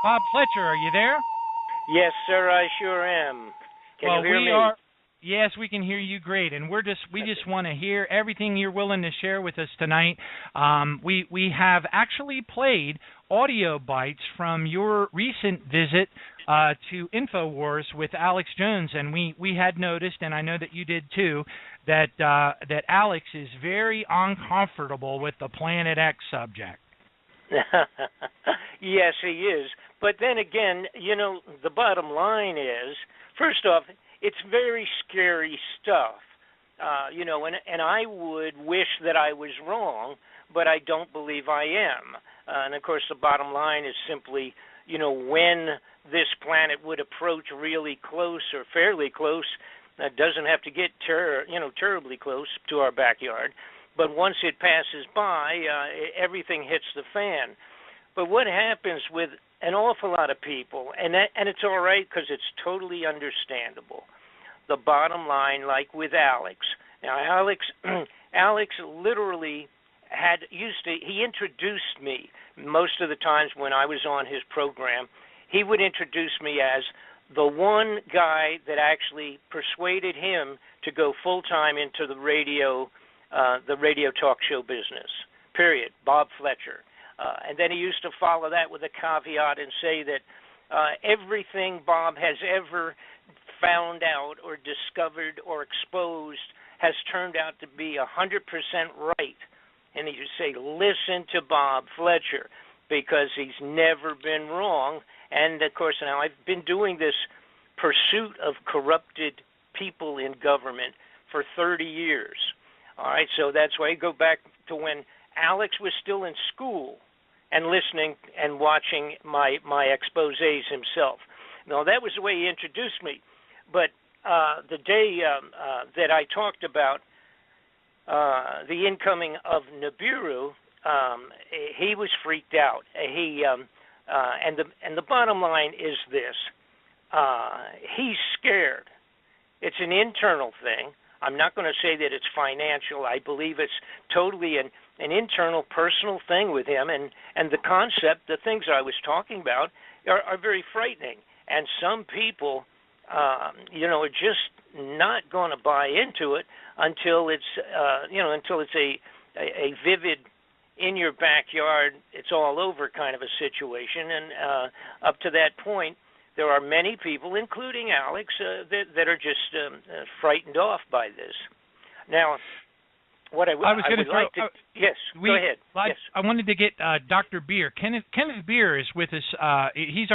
Bob Fletcher, are you there? Yes, sir, I sure am. Can you hear me? Yes, we can hear you great, and we just want to hear everything you're willing to share with us tonight. We have actually played audio bites from your recent visit to InfoWars with Alex Jones, and we had noticed, and I know that you did too, that Alex is very uncomfortable with the Planet X subject. Yes, he is. But then again, the bottom line is, first off, it's very scary stuff. And I would wish that I was wrong, but I don't believe I am. And of course, the bottom line is simply, when this planet would approach really close or fairly close, that doesn't have to get terribly close to our backyard. But once it passes by, everything hits the fan. But what happens with an awful lot of people, and it's all right because it's totally understandable. The bottom line, like with Alex. Now, Alex literally he introduced me most of the times when I was on his program. He would introduce me as the one guy that actually persuaded him to go full-time into the radio talk show business, period, Bob Fletcher. And then he used to follow that with a caveat and say that everything Bob has ever found out or discovered or exposed has turned out to be 100% right. And he would say, listen to Bob Fletcher, because he's never been wrong. And, of course, now I've been doing this pursuit of corrupted people in government for 30 years. All right, so that's why I go back to when Alex was still in school and listening and watching my exposés himself. Now, that was the way he introduced me. But the day that I talked about the incoming of Nibiru, he was freaked out. And the bottom line is this: he's scared. It's an internal thing. I'm not going to say that it's financial. I believe it's totally an internal, personal thing with him. And the concept, the things I was talking about, are very frightening. And some people, are just not going to buy into it until it's, until it's a vivid, in your backyard, it's all over kind of a situation. And up to that point, there are many people, including Alex, that are just frightened off by this. Now, what I would like to... Yes, go ahead. Yes. I wanted to get Dr. Beer. Kenneth Beer is with us. He's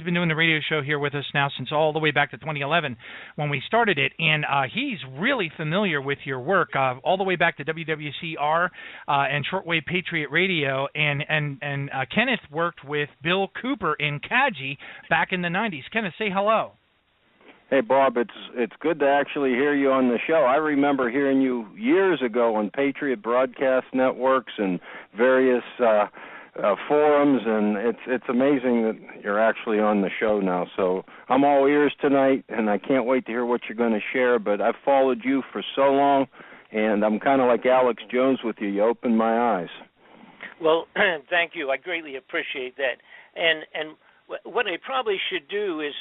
been doing the radio show here with us now since all the way back to 2011 when we started it, and he's really familiar with your work all the way back to WWCR and Shortwave Patriot Radio. And Kenneth worked with Bill Cooper in Kaji back in the 90s. Kenneth, say hello. Hey, Bob, it's good to actually hear you on the show. I remember hearing you years ago on Patriot Broadcast Networks and various forums, and it's amazing that you're actually on the show now. So I'm all ears tonight, and I can't wait to hear what you're going to share. But I've followed you for so long, and I'm kind of like Alex Jones with you. You opened my eyes. Well, thank you. I greatly appreciate that. And what I probably should do is,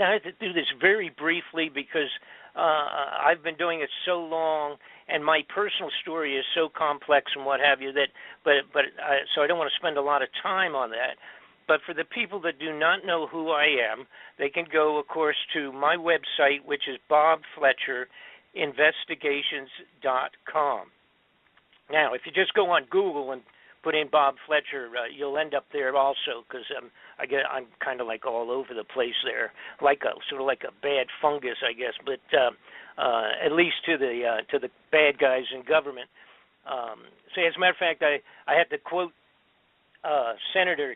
I have to do this very briefly because I've been doing it so long, and my personal story is so complex and what have you so I don't want to spend a lot of time on that. But for the people that do not know who I am, they can go, of course, to my website, which is bobfletcherinvestigations.com. Now, if you just go on Google and put in Bob Fletcher, you'll end up there also, because I'm kind of like all over the place there, sort of like a bad fungus, I guess. But at least to the bad guys in government. So as a matter of fact, I had to quote Senator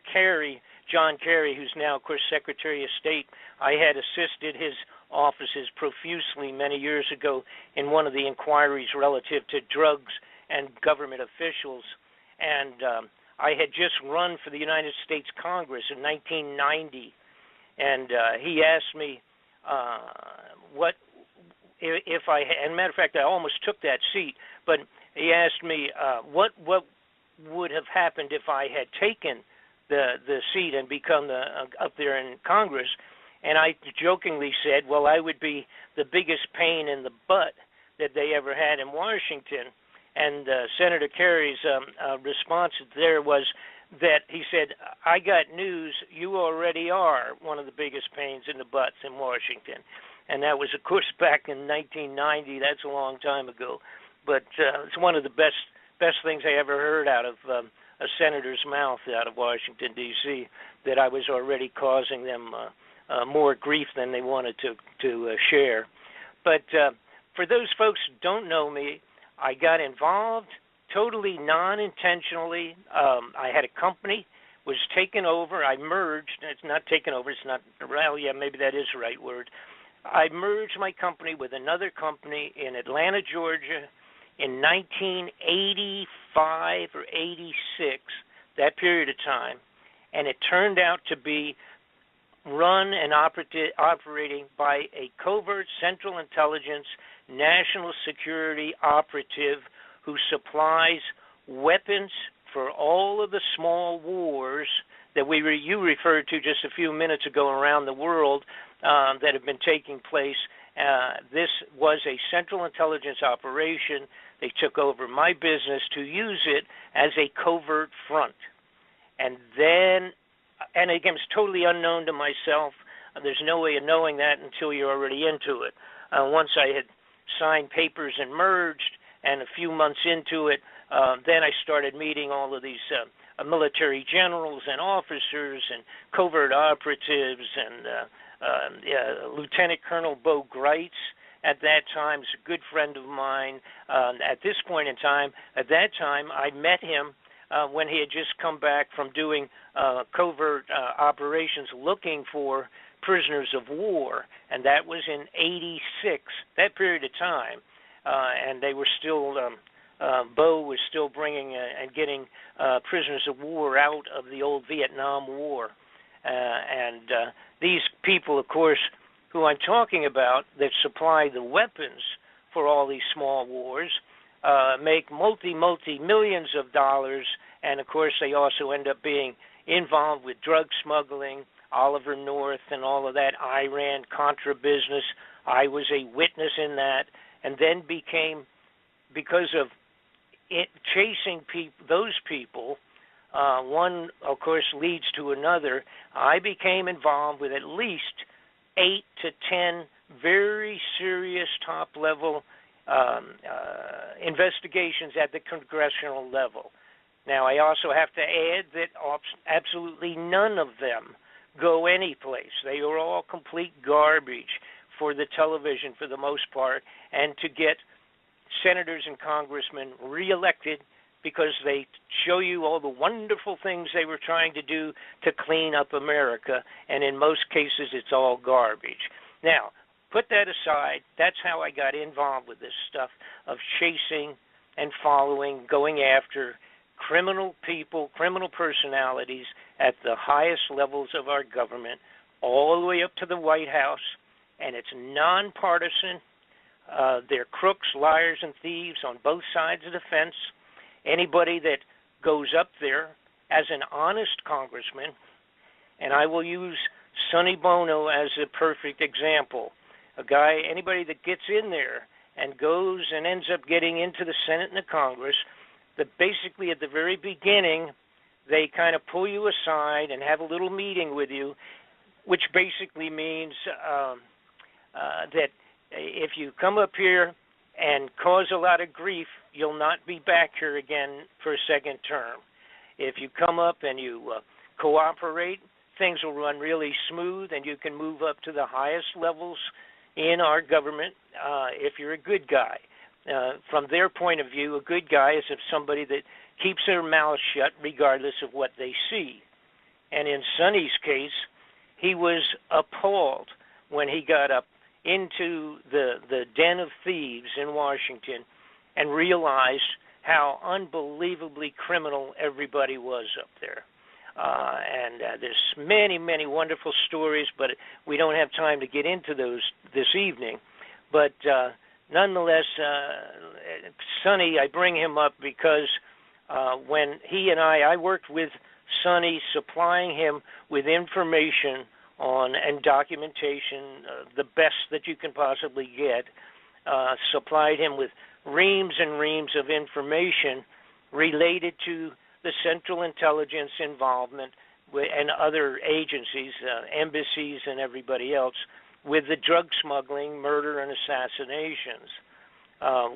John Kerry, who's now, of course, Secretary of State. I had assisted his offices profusely many years ago in one of the inquiries relative to drugs and government officials. And I had just run for the United States Congress in 1990, and he asked me what if I. And matter of fact, I almost took that seat. But he asked me what would have happened if I had taken the seat and become up there in Congress. And I jokingly said, well, I would be the biggest pain in the butt that they ever had in Washington. And Senator Kerry's response there was that he said, I got news, you already are one of the biggest pains in the butts in Washington. And that was, of course, back in 1990. That's a long time ago. But it's one of the best things I ever heard out of a senator's mouth out of Washington, D.C., that I was already causing them more grief than they wanted to share. But for those folks who don't know me, I got involved totally non-intentionally. I had a company, was taken over. I merged. It's not taken over. It's not, well, yeah, maybe that is the right word. I merged my company with another company in Atlanta, Georgia, in 1985 or 86, that period of time, and it turned out to be run and operating by a covert Central Intelligence national security operative who supplies weapons for all of the small wars that you referred to just a few minutes ago around the world that have been taking place. This was a Central Intelligence operation. They took over my business to use it as a covert front. And then, and again, it's totally unknown to myself. There's no way of knowing that until you're already into it. Once I had signed papers and merged, and a few months into it, then I started meeting all of these military generals and officers and covert operatives and Lieutenant Colonel Bo Greitz at that time is a good friend of mine. At this point in time, at that time, I met him when he had just come back from doing covert operations looking for prisoners of war, and that was in 86, that period of time. And they were still, Bo was still bringing and getting prisoners of war out of the old Vietnam War. And these people, of course, who I'm talking about that supply the weapons for all these small wars, make multi-millions of dollars. And, of course, they also end up being involved with drug smuggling, Oliver North and all of that Iran-Contra business. I was a witness in that, and then became, because of it, chasing those people, one, of course, leads to another. I became involved with at least 8 to 10 very serious top-level investigations at the congressional level. Now, I also have to add that absolutely none of them go anyplace. They are all complete garbage for the television for the most part, and to get senators and congressmen reelected because they show you all the wonderful things they were trying to do to clean up America, and in most cases it's all garbage. Now, put that aside. That's how I got involved with this stuff of chasing and following, going after criminal people, criminal personalities at the highest levels of our government, all the way up to the White House, and it's nonpartisan. They're crooks, liars, and thieves on both sides of the fence. Anybody that goes up there as an honest congressman, and I will use Sonny Bono as a perfect example, anybody that gets in there and goes and ends up getting into the Senate and the Congress, that basically at the very beginning they kind of pull you aside and have a little meeting with you, which basically means that if you come up here and cause a lot of grief, you'll not be back here again for a second term. If you come up and you cooperate, things will run really smooth and you can move up to the highest levels in our government if you're a good guy. From their point of view, a good guy is somebody that keeps their mouth shut regardless of what they see. And in Sonny's case, he was appalled when he got up into the den of thieves in Washington and realized how unbelievably criminal everybody was up there. And there's many, many wonderful stories, but we don't have time to get into those this evening. But nonetheless, Sonny, I bring him up because when he and I worked with Sonny, supplying him with information on and documentation, the best that you can possibly get, supplied him with reams and reams of information related to the Central Intelligence involvement and other agencies, embassies and everybody else, with the drug smuggling, murder, and assassinations.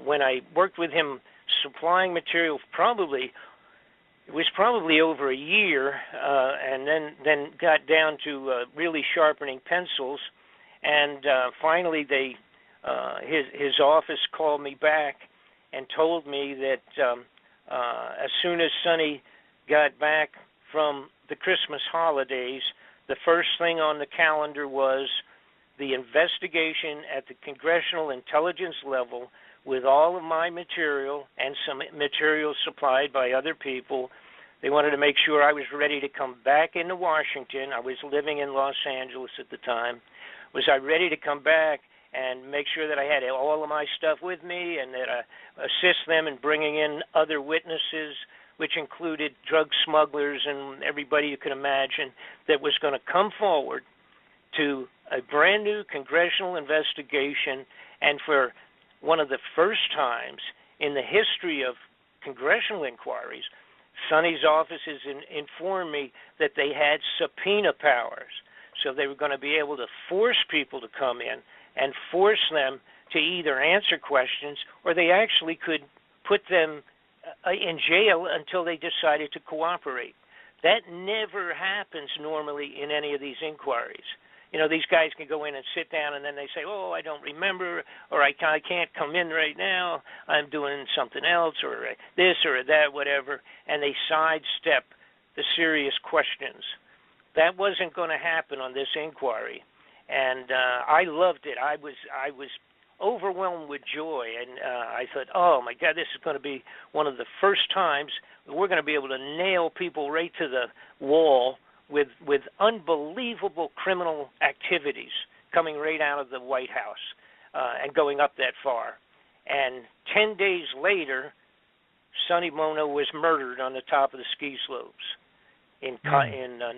When I worked with him supplying material, it was probably over a year, and then got down to really sharpening pencils, and finally his office called me back and told me that as soon as Sonny got back from the Christmas holidays, the first thing on the calendar was the investigation at the Congressional Intelligence level with all of my material and some material supplied by other people. They wanted to make sure I was ready to come back into Washington. I was living in Los Angeles at the time. Was I ready to come back and make sure that I had all of my stuff with me and that I assist them in bringing in other witnesses, which included drug smugglers and everybody you can imagine that was going to come forward to a brand new congressional investigation. And for one of the first times in the history of congressional inquiries, Sonny's offices informed me that they had subpoena powers. So they were going to be able to force people to come in and force them to either answer questions, or they actually could put them in jail until they decided to cooperate. That never happens normally in any of these inquiries. You know, these guys can go in and sit down, and then they say, oh, I don't remember, or I can't come in right now, I'm doing something else, or this or that, whatever, and they sidestep the serious questions. That wasn't going to happen on this inquiry, and I loved it. I was overwhelmed with joy, and I thought, oh, my God, this is going to be one of the first times we're going to be able to nail people right to the wall with unbelievable criminal activities coming right out of the White House and going up that far. And 10 days later, Sonny Bono was murdered on the top of the ski slopes in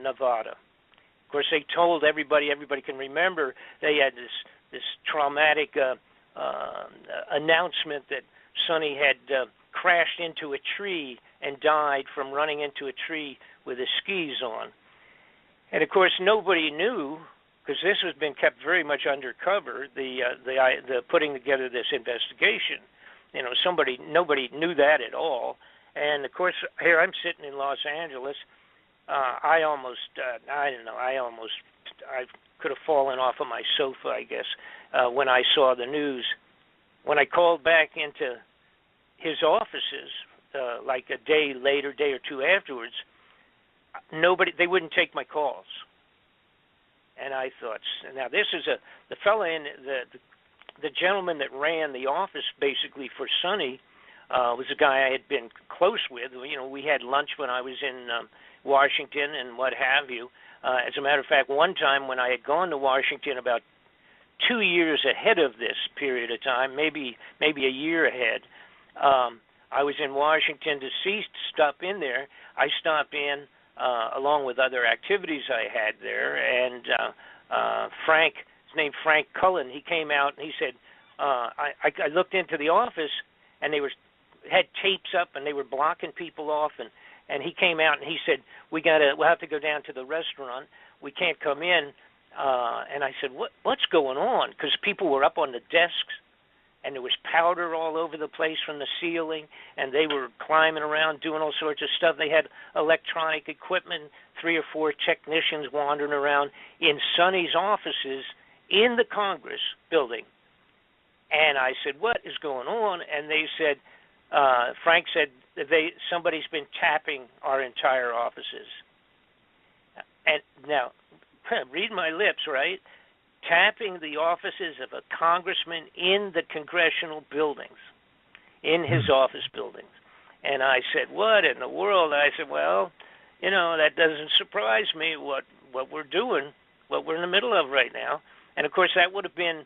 Nevada. Of course, they told everybody can remember, they had this traumatic announcement that Sonny had crashed into a tree and died from running into a tree with his skis on. And, of course, nobody knew, because this has been kept very much undercover, the putting together this investigation. You know, nobody knew that at all. And, of course, here I'm sitting in Los Angeles. I could have fallen off of my sofa, I guess, when I saw the news. When I called back into his offices, like a day or two afterwards, they wouldn't take my calls. And I thought, now this is the fellow in the gentleman that ran the office basically for Sonny was a guy I had been close with. You know, we had lunch when I was in Washington and what have you. As a matter of fact, one time when I had gone to Washington about 2 years ahead of this period of time, maybe a year ahead, I was in Washington to stop in there. I stopped in along with other activities I had there, and his name Frank Cullen, he came out and he said, I looked into the office and they had tapes up and they were blocking people off, and he came out and he said, we'll have to go down to the restaurant, we can't come in. And I said, what's going on? Because people were up on the desks and there was powder all over the place from the ceiling, and they were climbing around doing all sorts of stuff. They had electronic equipment, 3 or 4 technicians wandering around in Sonny's offices in the Congress building. And I said, what is going on? And they said, Frank said, somebody's been tapping our entire offices. And now, read my lips, right? Tapping the offices of a congressman in the congressional buildings, in his office buildings. And I said, what in the world? I said, well, you know, that doesn't surprise me, what we're doing, what we're in the middle of right now. And, of course, that would have been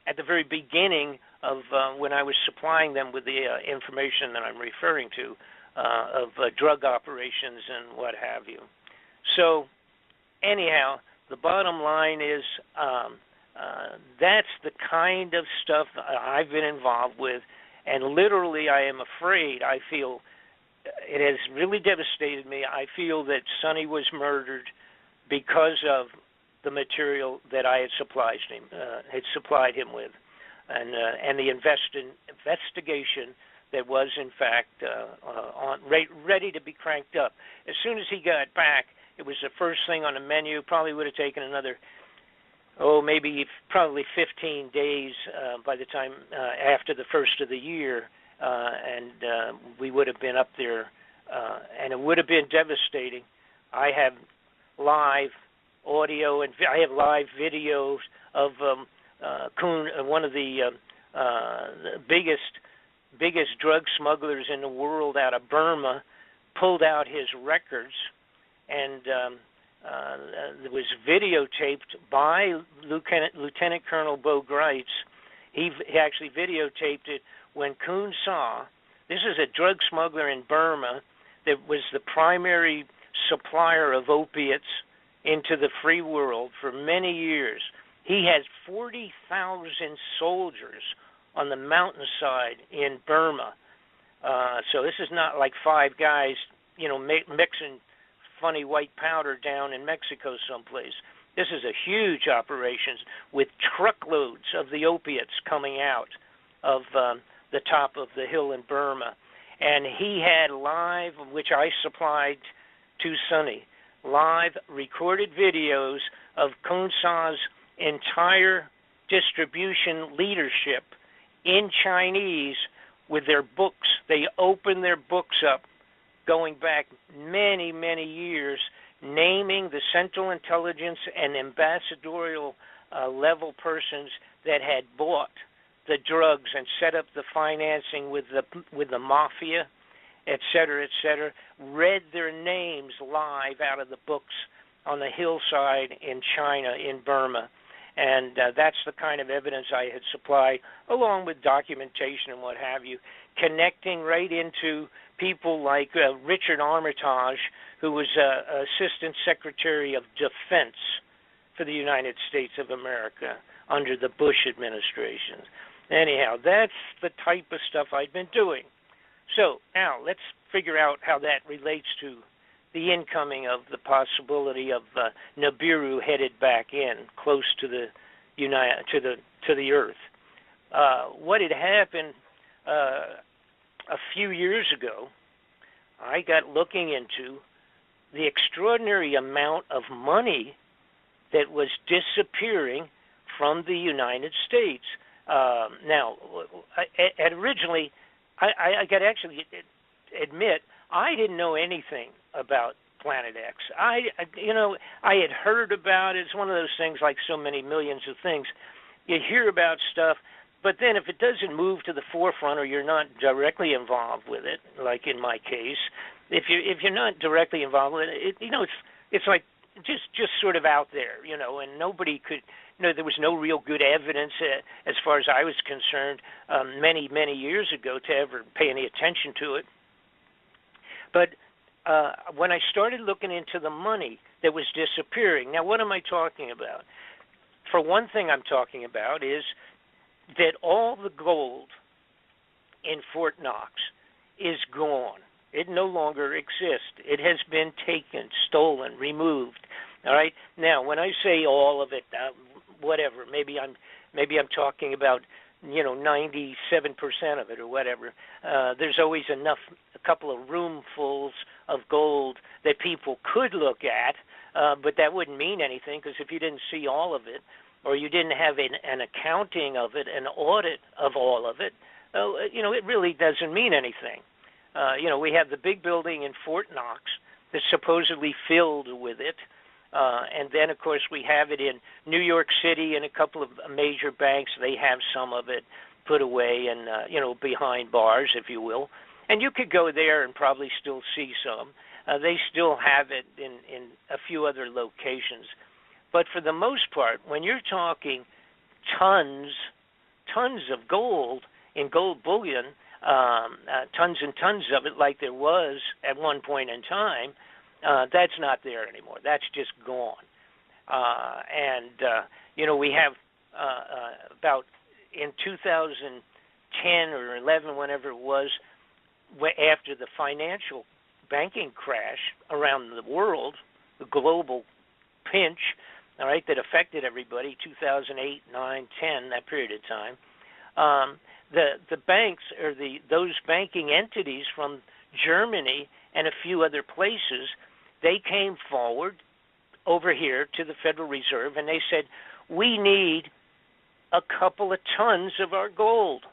at the very beginning of when I was supplying them with the information that I'm referring to drug operations and what have you. So anyhow, the bottom line is that's the kind of stuff I've been involved with, and literally I am afraid, I feel it has really devastated me. I feel that Sonny was murdered because of the material that I had supplied him with, and the investigation that was in fact ready to be cranked up. As soon as he got back, it was the first thing on the menu. Probably would have taken another, probably 15 days by the time after the first of the year, and we would have been up there, and it would have been devastating. I have live audio and I have live videos of Kuhn, one of the biggest drug smugglers in the world out of Burma, pulled out his records, and it was videotaped by Lieutenant Colonel Bo Greitz. He actually videotaped it when Kuhn saw, this is a drug smuggler in Burma that was the primary supplier of opiates into the free world for many years. He has 40,000 soldiers on the mountainside in Burma. So this is not like five guys, mixing funny white powder down in Mexico someplace. This is a huge operation with truckloads of the opiates coming out of the top of the hill in Burma. And he had live, which I supplied to Sonny, live recorded videos of Kuhn Sa's entire distribution leadership in Chinese with their books. They opened their books up going back many, many years, naming the Central Intelligence and ambassadorial level persons that had bought the drugs and set up the financing with the mafia, et cetera, read their names live out of the books on the hillside in China, in Burma. And that's the kind of evidence I had supplied, along with documentation and what have you, connecting right into people like Richard Armitage, who was Assistant Secretary of Defense for the United States of America under the Bush administration. Anyhow, that's the type of stuff I'd been doing. So now let's figure out how that relates to the incoming of the possibility of Nibiru headed back in close to the to the Earth. What had happened a few years ago, I got looking into the extraordinary amount of money that was disappearing from the United States. Now, originally, I got to actually admit, I didn't know anything about Planet X. I had heard about it. It's one of those things, like so many millions of things. You hear about stuff, but then if it doesn't move to the forefront or you're not directly involved with it, like in my case, if you're not directly involved with it, it's like just sort of out there, and nobody could. There was no real good evidence, as far as I was concerned, many, many years ago, to ever pay any attention to it. But when I started looking into the money that was disappearing, now what am I talking about? For one thing I'm talking about is that all the gold in Fort Knox is gone. It no longer exists. It has been taken, stolen, removed. All right? Now, when I say all of it, whatever, maybe I'm talking about 97% of it or whatever. There's always a couple of roomfuls of gold that people could look at, but that wouldn't mean anything, because if you didn't see all of it, or you didn't have an accounting of it, an audit of all of it, it really doesn't mean anything. We have the big building in Fort Knox that's supposedly filled with it. And then, of course, we have it in New York City and a couple of major banks. They have some of it put away and, behind bars, if you will. And you could go there and probably still see some. They still have it in a few other locations. But for the most part, when you're talking tons of gold in gold bullion, tons and tons of it like there was at one point in time, that's not there anymore. That's just gone. We have about in 2010 or 11, whenever it was, after the financial banking crash around the world, the global pinch, all right, that affected everybody, 2008, 9, 10, that period of time, the banks or those banking entities from Germany and a few other places, they came forward over here to the Federal Reserve and they said, we need a couple of tons of our gold.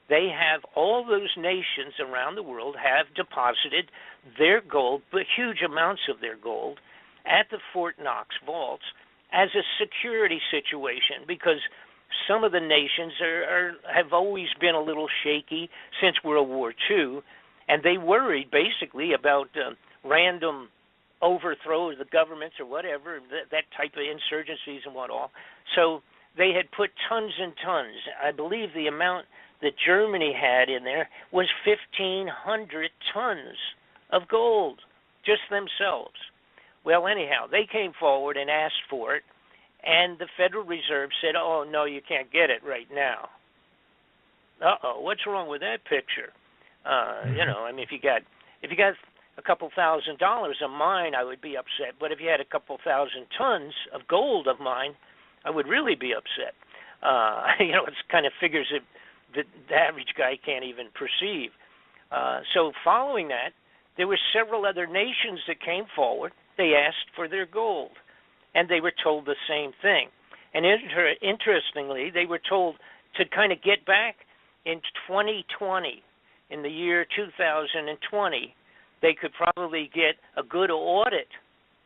They have, all those nations around the world have deposited their gold, but huge amounts of their gold, at the Fort Knox vaults as a security situation, because some of the nations have always been a little shaky since World War II, and they worried basically about random overthrow of the governments or whatever, that type of insurgencies and what all. So they had put tons and tons. I believe the amount that Germany had in there was 1,500 tons of gold, just themselves. Well, anyhow, they came forward and asked for it, and the Federal Reserve said, oh, no, you can't get it right now. Uh-oh, what's wrong with that picture? If you got a couple $1,000s of mine, I would be upset. But if you had a couple 1,000 tons of gold of mine, I would really be upset. It's kind of figures that the average guy can't even perceive. So following that, there were several other nations that came forward. They asked for their gold, and they were told the same thing. And interestingly, they were told to kind of get back in 2020, in the year 2020, they could probably get a good audit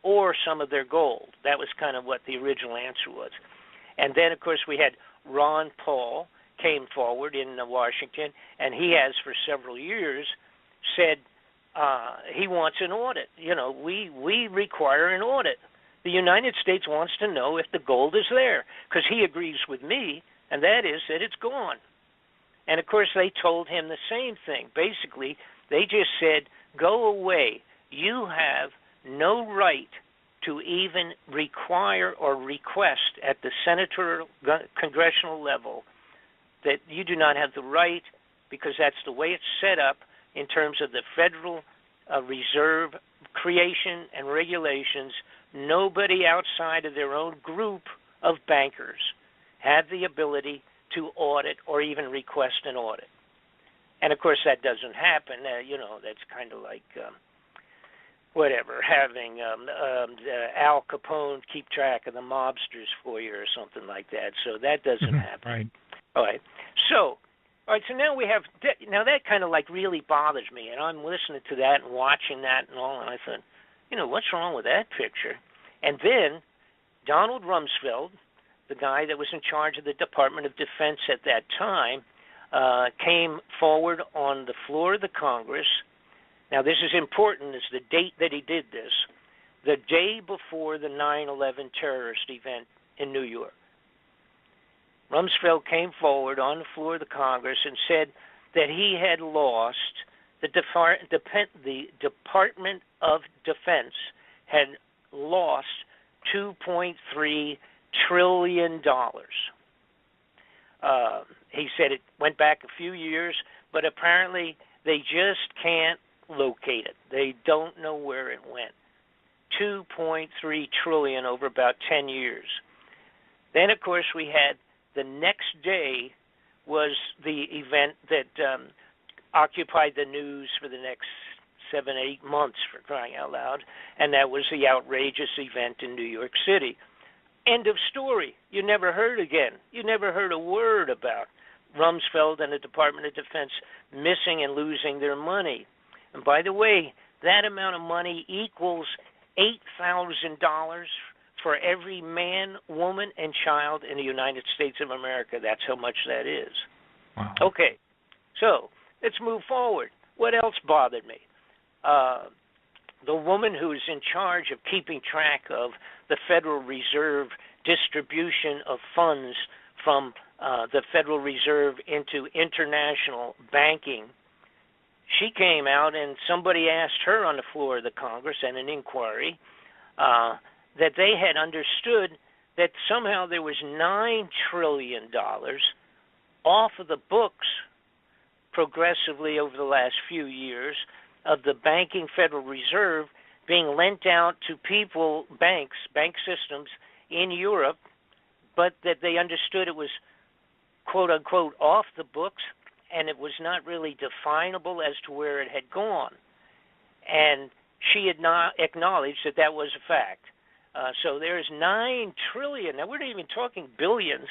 or some of their gold. That was kind of what the original answer was. And then, of course, we had Ron Paul came forward in Washington, and he has for several years said he wants an audit. We require an audit. The United States wants to know if the gold is there, because he agrees with me, and that is that it's gone. And, of course, they told him the same thing. Basically, they just said, go away. You have no right to even require or request at the senatorial, congressional level that you do not have the right, because that's the way it's set up in terms of the Federal Reserve creation and regulations. Nobody outside of their own group of bankers have the ability to audit or even request an audit. And, of course, that doesn't happen. That's kind of like having Al Capone keep track of the mobsters for you or something like that. So that doesn't happen. Right. All right. So now we have – now that kind of like really bothers me, and I'm listening to that and watching that and all, and I thought, what's wrong with that picture? And then Donald Rumsfeld, the guy that was in charge of the Department of Defense at that time, came forward on the floor of the Congress. Now, this is important, is the date that he did this, the day before the 9/11 terrorist event in New York. Rumsfeld came forward on the floor of the Congress and said that he had lost, the Department of Defense had lost $2.3 trillion. He said it went back a few years, but apparently they just can't locate it. They don't know where it went. $2.3 trillion over about 10 years. Then, of course, we had the next day was the event that occupied the news for the next 7-8 months, for crying out loud, and that was the outrageous event in New York City. End of story. You never heard again. You never heard a word about Rumsfeld and the Department of Defense missing and losing their money. And by the way, that amount of money equals $8,000 for every man, woman, and child in the United States of America. That's how much that is. Wow. Okay, so let's move forward. What else bothered me? The woman who's in charge of keeping track of the Federal Reserve distribution of funds from the Federal Reserve into international banking, she came out and somebody asked her on the floor of the Congress in an inquiry that they had understood that somehow there was $9 trillion off of the books progressively over the last few years of the banking Federal Reserve being lent out to people, bank systems in Europe, but that they understood it was quote-unquote off the books and it was not really definable as to where it had gone. And she had not acknowledged that that was a fact. So there's $9 trillion. Now, we're not even talking billions.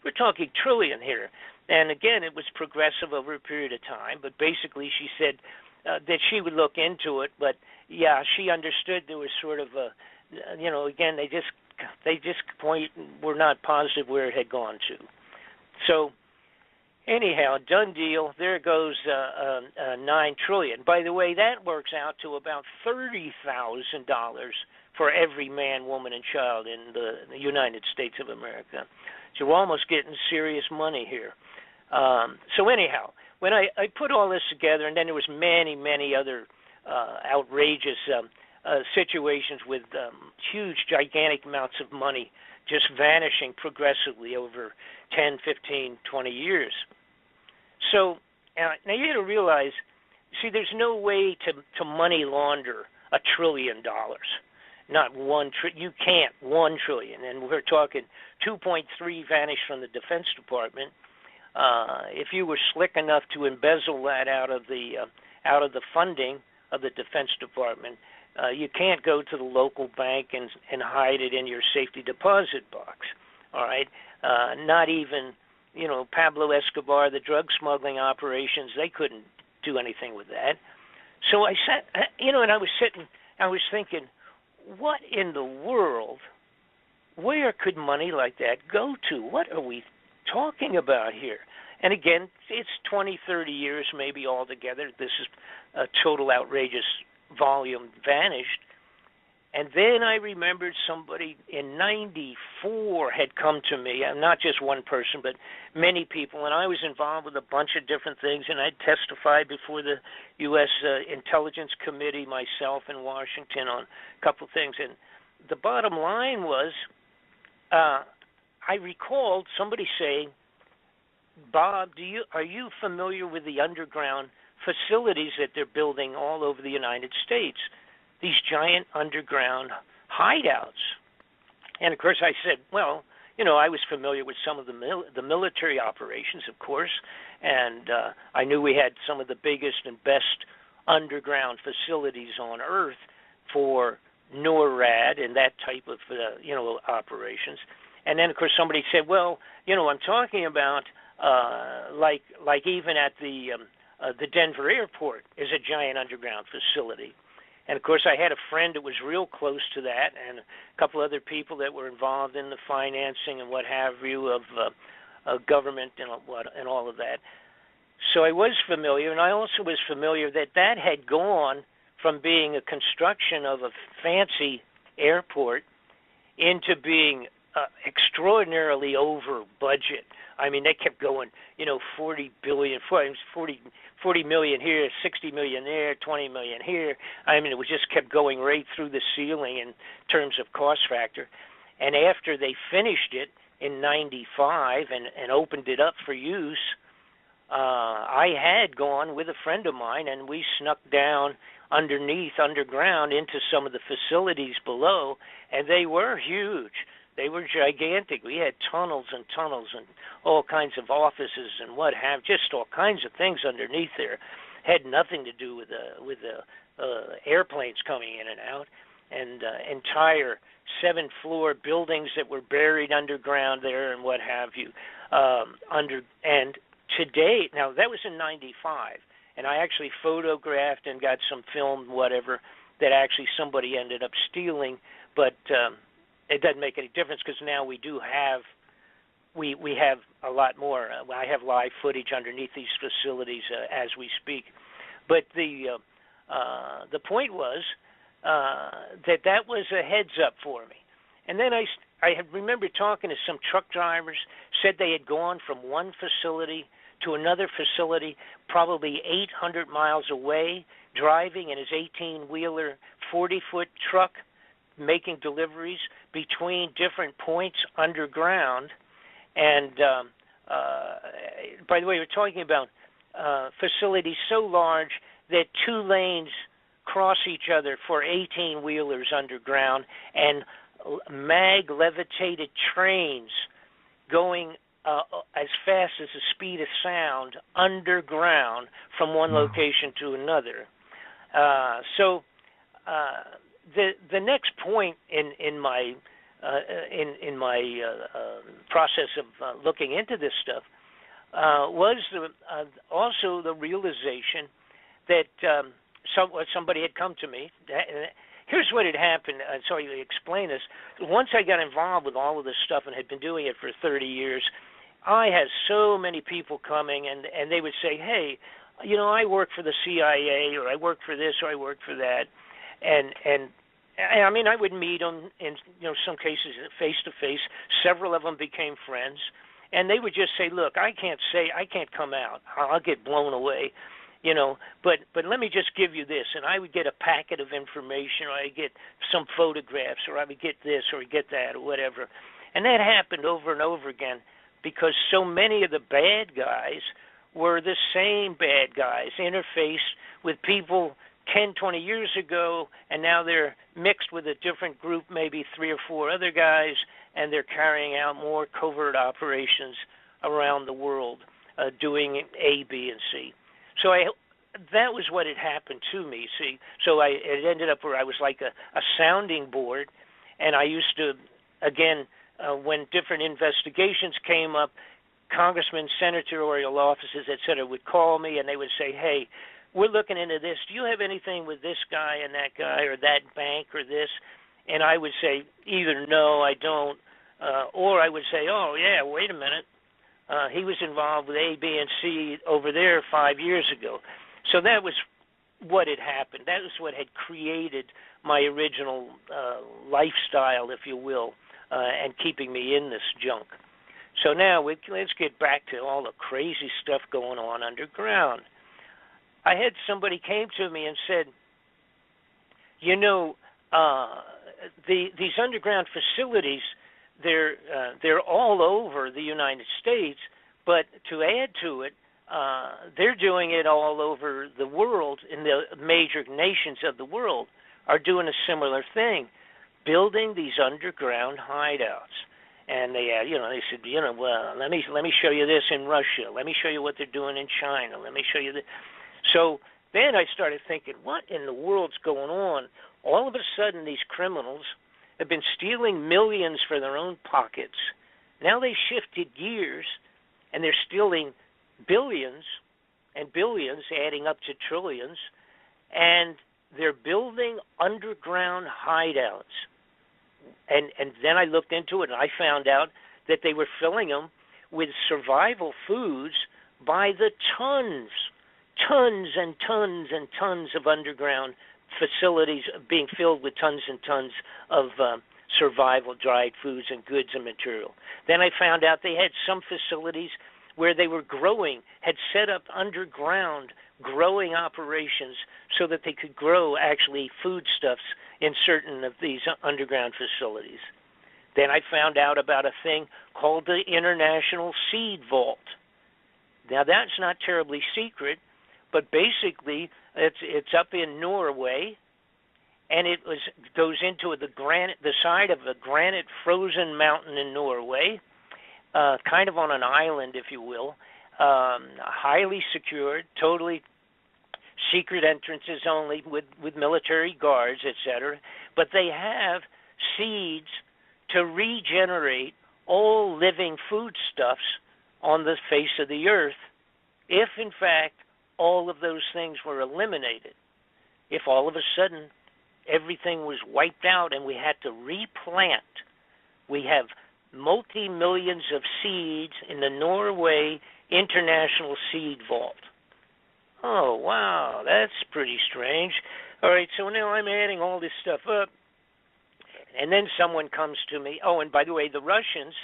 We're talking trillion here. And again, it was progressive over a period of time. But basically, she said that she would look into it. But yeah, she understood there was sort of a, again, they just were not positive where it had gone to. So anyhow, done deal. There goes $9 trillion. By the way, that works out to about $30,000 for every man, woman, and child in the United States of America. So we're almost getting serious money here. So anyhow, when I put all this together, and then there was many, many other outrageous situations with huge, gigantic amounts of money just vanishing progressively over 10, 15, 20 years. So now you got to realize, see, there's no way to money launder $1 trillion. Not you can't, $1 trillion. And we're talking 2.3 vanished from the Defense Department. If you were slick enough to embezzle that out of the funding of the Defense Department, you can't go to the local bank and hide it in your safety deposit box. All right, not even Pablo Escobar, the drug smuggling operations, they couldn't do anything with that. So I sat, and I was thinking, what in the world? Where could money like that go to? What are we talking about here? And again, it's 20, 30 years maybe altogether. This is a total outrageous volume vanished. And then I remembered somebody in 94 had come to me, not just one person, but many people, and I was involved with a bunch of different things, and I testified before the U.S. Intelligence Committee myself in Washington on a couple of things. And the bottom line was, I recalled somebody saying, Bob, are you familiar with the underground facilities that they're building all over the United States? These giant underground hideouts. And, of course, I said, well, I was familiar with some of the military operations, of course, and I knew we had some of the biggest and best underground facilities on Earth for NORAD and that type of, operations. And then, of course, somebody said, well, I'm talking about like even at the Denver airport is a giant underground facility. And, of course, I had a friend that was real close to that and a couple other people that were involved in the financing and what have you of government and all of that. So I was familiar, and I also was familiar that had gone from being a construction of a fancy airport into being extraordinarily over budget. I mean, they kept going, 40 million here, 60 million there, 20 million here. I mean, it just kept going right through the ceiling in terms of cost factor. And after they finished it in 95 and opened it up for use, I had gone with a friend of mine, and we snuck down underground into some of the facilities below, and they were huge. They were gigantic. We had tunnels and tunnels and all kinds of offices and what have, just all kinds of things underneath there. Had nothing to do with the airplanes coming in and out, and entire 7-floor buildings that were buried underground there and what have you. And today, now that was in 95, and I actually photographed and got some film, whatever, that actually somebody ended up stealing, but it doesn't make any difference because now we have a lot more. I have live footage underneath these facilities as we speak. But the point was that was a heads up for me. And then I remember talking to some truck drivers, said they had gone from one facility to another facility, probably 800 miles away, driving in his 18-wheeler, 40-foot truck, making deliveries between different points underground. And by the way, we're talking about facilities so large that 2 lanes cross each other for 18-wheelers underground, and mag-levitated trains going as fast as the speed of sound underground from one location to another. So the next point in my process of looking into this stuff was also the realization that somebody had come to me. Here's what had happened. So I explain this. Once I got involved with all of this stuff and had been doing it for 30 years, I had so many people coming, and they would say, hey, I work for the CIA, or I work for this, or I work for that. And I mean, I would meet them in some cases face to face. Several of them became friends, and they would just say, look, I can't come out. I'll get blown away. But let me just give you this, and I would get a packet of information, or I'd get some photographs, or I would get this, or get that, or whatever. And that happened over and over again because so many of the bad guys were the same bad guys, interfaced with people 10, 20 years ago, and now they're mixed with a different group, maybe 3 or 4 other guys, and they're carrying out more covert operations around the world, doing A, B, and C. So that was what had happened to me, see. So it ended up where I was like a sounding board, and I used to, again, when different investigations came up, congressmen, senatorial offices, et cetera, would call me, and they would say, hey, we're looking into this. Do you have anything with this guy and that guy or that bank or this? And I would say either no, I don't, or I would say, oh, yeah, wait a minute. He was involved with A, B, and C over there 5 years ago. So that was what had happened. That was what had created my original lifestyle, if you will, and keeping me in this junk. So now let's get back to all the crazy stuff going on underground. I had somebody came to me and said, these underground facilities, they're all over the United States, but to add to it, they're doing it all over the world, in the major nations of the world are doing a similar thing, building these underground hideouts. And they said, well, let me show you this in Russia. Let me show you what they're doing in China. Let me show you this. So then I started thinking, what in the world's going on? All of a sudden, these criminals have been stealing millions for their own pockets. Now they shifted gears, and they're stealing billions and billions, adding up to trillions, and they're building underground hideouts. And then I looked into it, and I found out that they were filling them with survival foods by the tons and tons and tons of underground facilities being filled with tons and tons of survival dried foods and goods and material. Then I found out they had some facilities where they were had set up underground growing operations so that they could grow actually foodstuffs in certain of these underground facilities. Then I found out about a thing called the International Seed Vault. Now that's not terribly secret, but basically it's up in Norway, and it goes into the side of a granite frozen mountain in Norway, kind of on an island, if you will, highly secured, totally secret entrances only with military guards, etc. But they have seeds to regenerate all living foodstuffs on the face of the earth if, in fact, all of those things were eliminated. If all of a sudden everything was wiped out and we had to replant, we have multi-millions of seeds in the Norway International Seed Vault. Oh, wow, that's pretty strange. All right, so now I'm adding all this stuff up, And then someone comes to me. Oh, and by the way, the Russians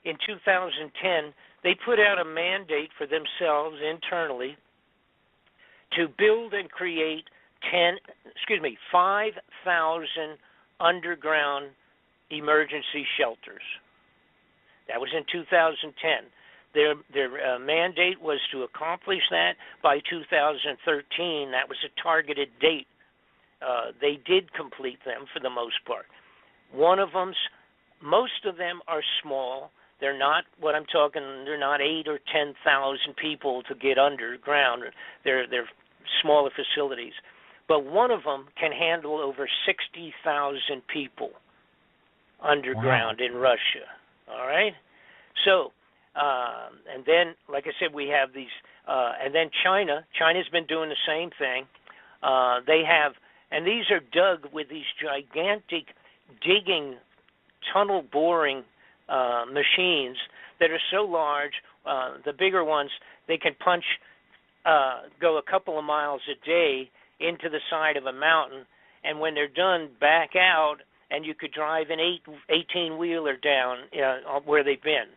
in 2010, they put out a mandate for themselves internally to build and create 5,000 underground emergency shelters. That was in 2010. Their mandate was to accomplish that by 2013. That was a targeted date. They did complete them for the most part. Most of them are small. They're not what I'm talking. They're not 8,000 or 10,000 people to get underground. They're smaller facilities. But one of them can handle over 60,000 people underground in Russia. All right? So, and then, like I said, we have these, and then China. China's been doing the same thing. They have, and these are dug with these gigantic digging, tunnel boring machines that are so large. The bigger ones, they can go a couple of miles a day into the side of a mountain, and when they're done, back out, and you could drive an 18-wheeler down where they've been.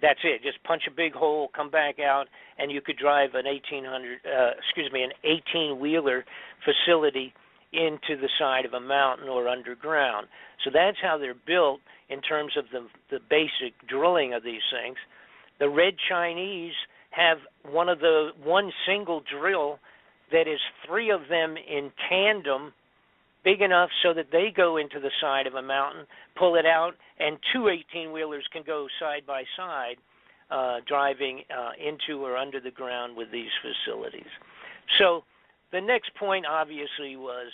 That's it. Just punch a big hole, come back out, and you could drive an 18-wheeler facility into the side of a mountain or underground. So that's how they're built in terms of the basic drilling of these things. The Red Chinese have one single drill that is 3 of them in tandem, big enough so that they go into the side of a mountain, pull it out, and 2 18-wheelers can go side by side, driving into or under the ground with these facilities. So the next point obviously was,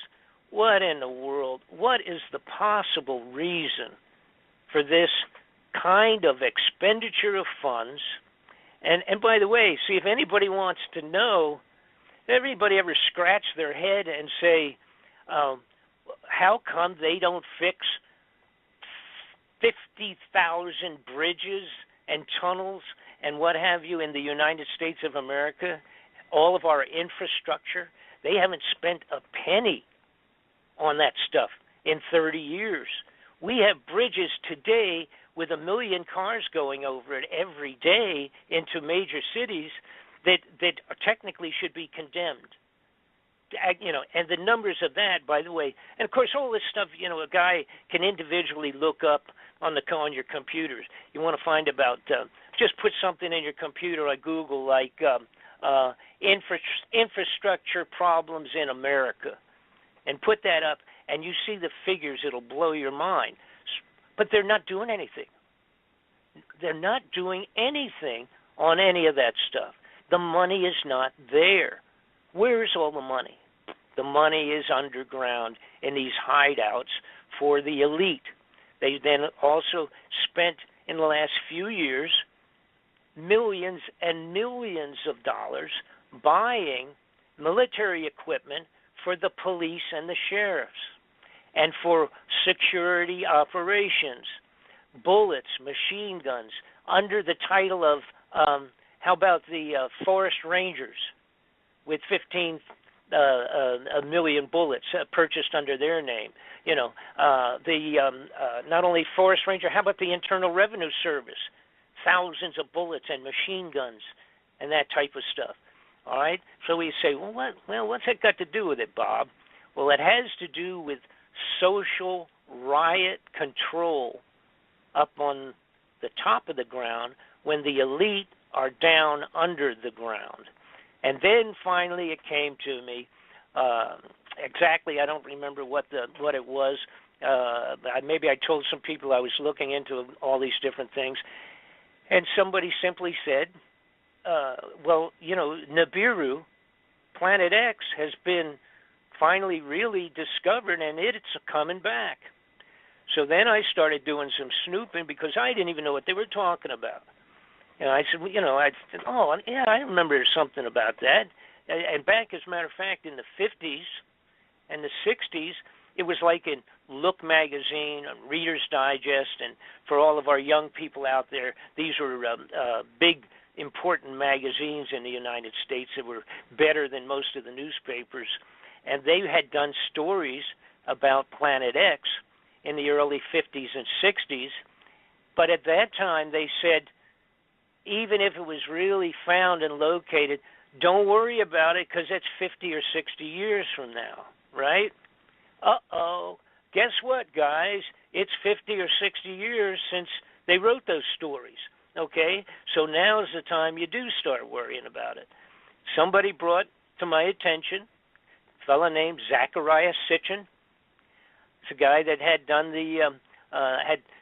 what in the world, what is the possible reason for this kind of expenditure of funds? And by the way, see, if anybody wants to know, everybody ever scratch their head and say, how come they don't fix 50,000 bridges and tunnels and what have you in the United States of America, all of our infrastructure? They haven't spent a penny on that stuff in 30 years. We have bridges today with 1 million cars going over it every day into major cities that technically should be condemned. And the numbers of that, by the way, and of course all this stuff, a guy can individually look up on your computers. You want to find about, just put something in your computer like Google, like infrastructure problems in America, and put that up, and you see the figures. It'll blow your mind. But they're not doing anything. They're not doing anything on any of that stuff. The money is not there. Where's all the money? The money is underground in these hideouts for the elite. They then also spent, in the last few years, millions and millions of dollars buying military equipment for the police and the sheriffs and for security operations, bullets, machine guns, under the title of, how about the Forest Rangers with 15 million bullets purchased under their name? Not only Forest Ranger, how about the Internal Revenue Service? Thousands of bullets and machine guns and that type of stuff. All right? So we say, what's that got to do with it, Bob? Well, it has to do with social riot control up on the top of the ground when the elite are down under the ground. And then finally it came to me, exactly, I don't remember what it was. Maybe I told some people I was looking into all these different things, and somebody simply said, Nibiru, Planet X, has been finally really discovered, and it's coming back. So then I started doing some snooping because I didn't even know what they were talking about. And I said, I remember something about that. And back, as a matter of fact, in the 50s and the 60s, it was like in Look magazine, Reader's Digest, and for all of our young people out there, these were big, important magazines in the United States that were better than most of the newspapers. And they had done stories about Planet X in the early 50s and 60s. But at that time, they said, even if it was really found and located, don't worry about it because that's 50 or 60 years from now, right? Uh-oh. Guess what, guys? It's 50 or 60 years since they wrote those stories, okay? So now's the time you do start worrying about it. Somebody brought to my attention a fellow named Zecharia Sitchin. It's a guy that had done the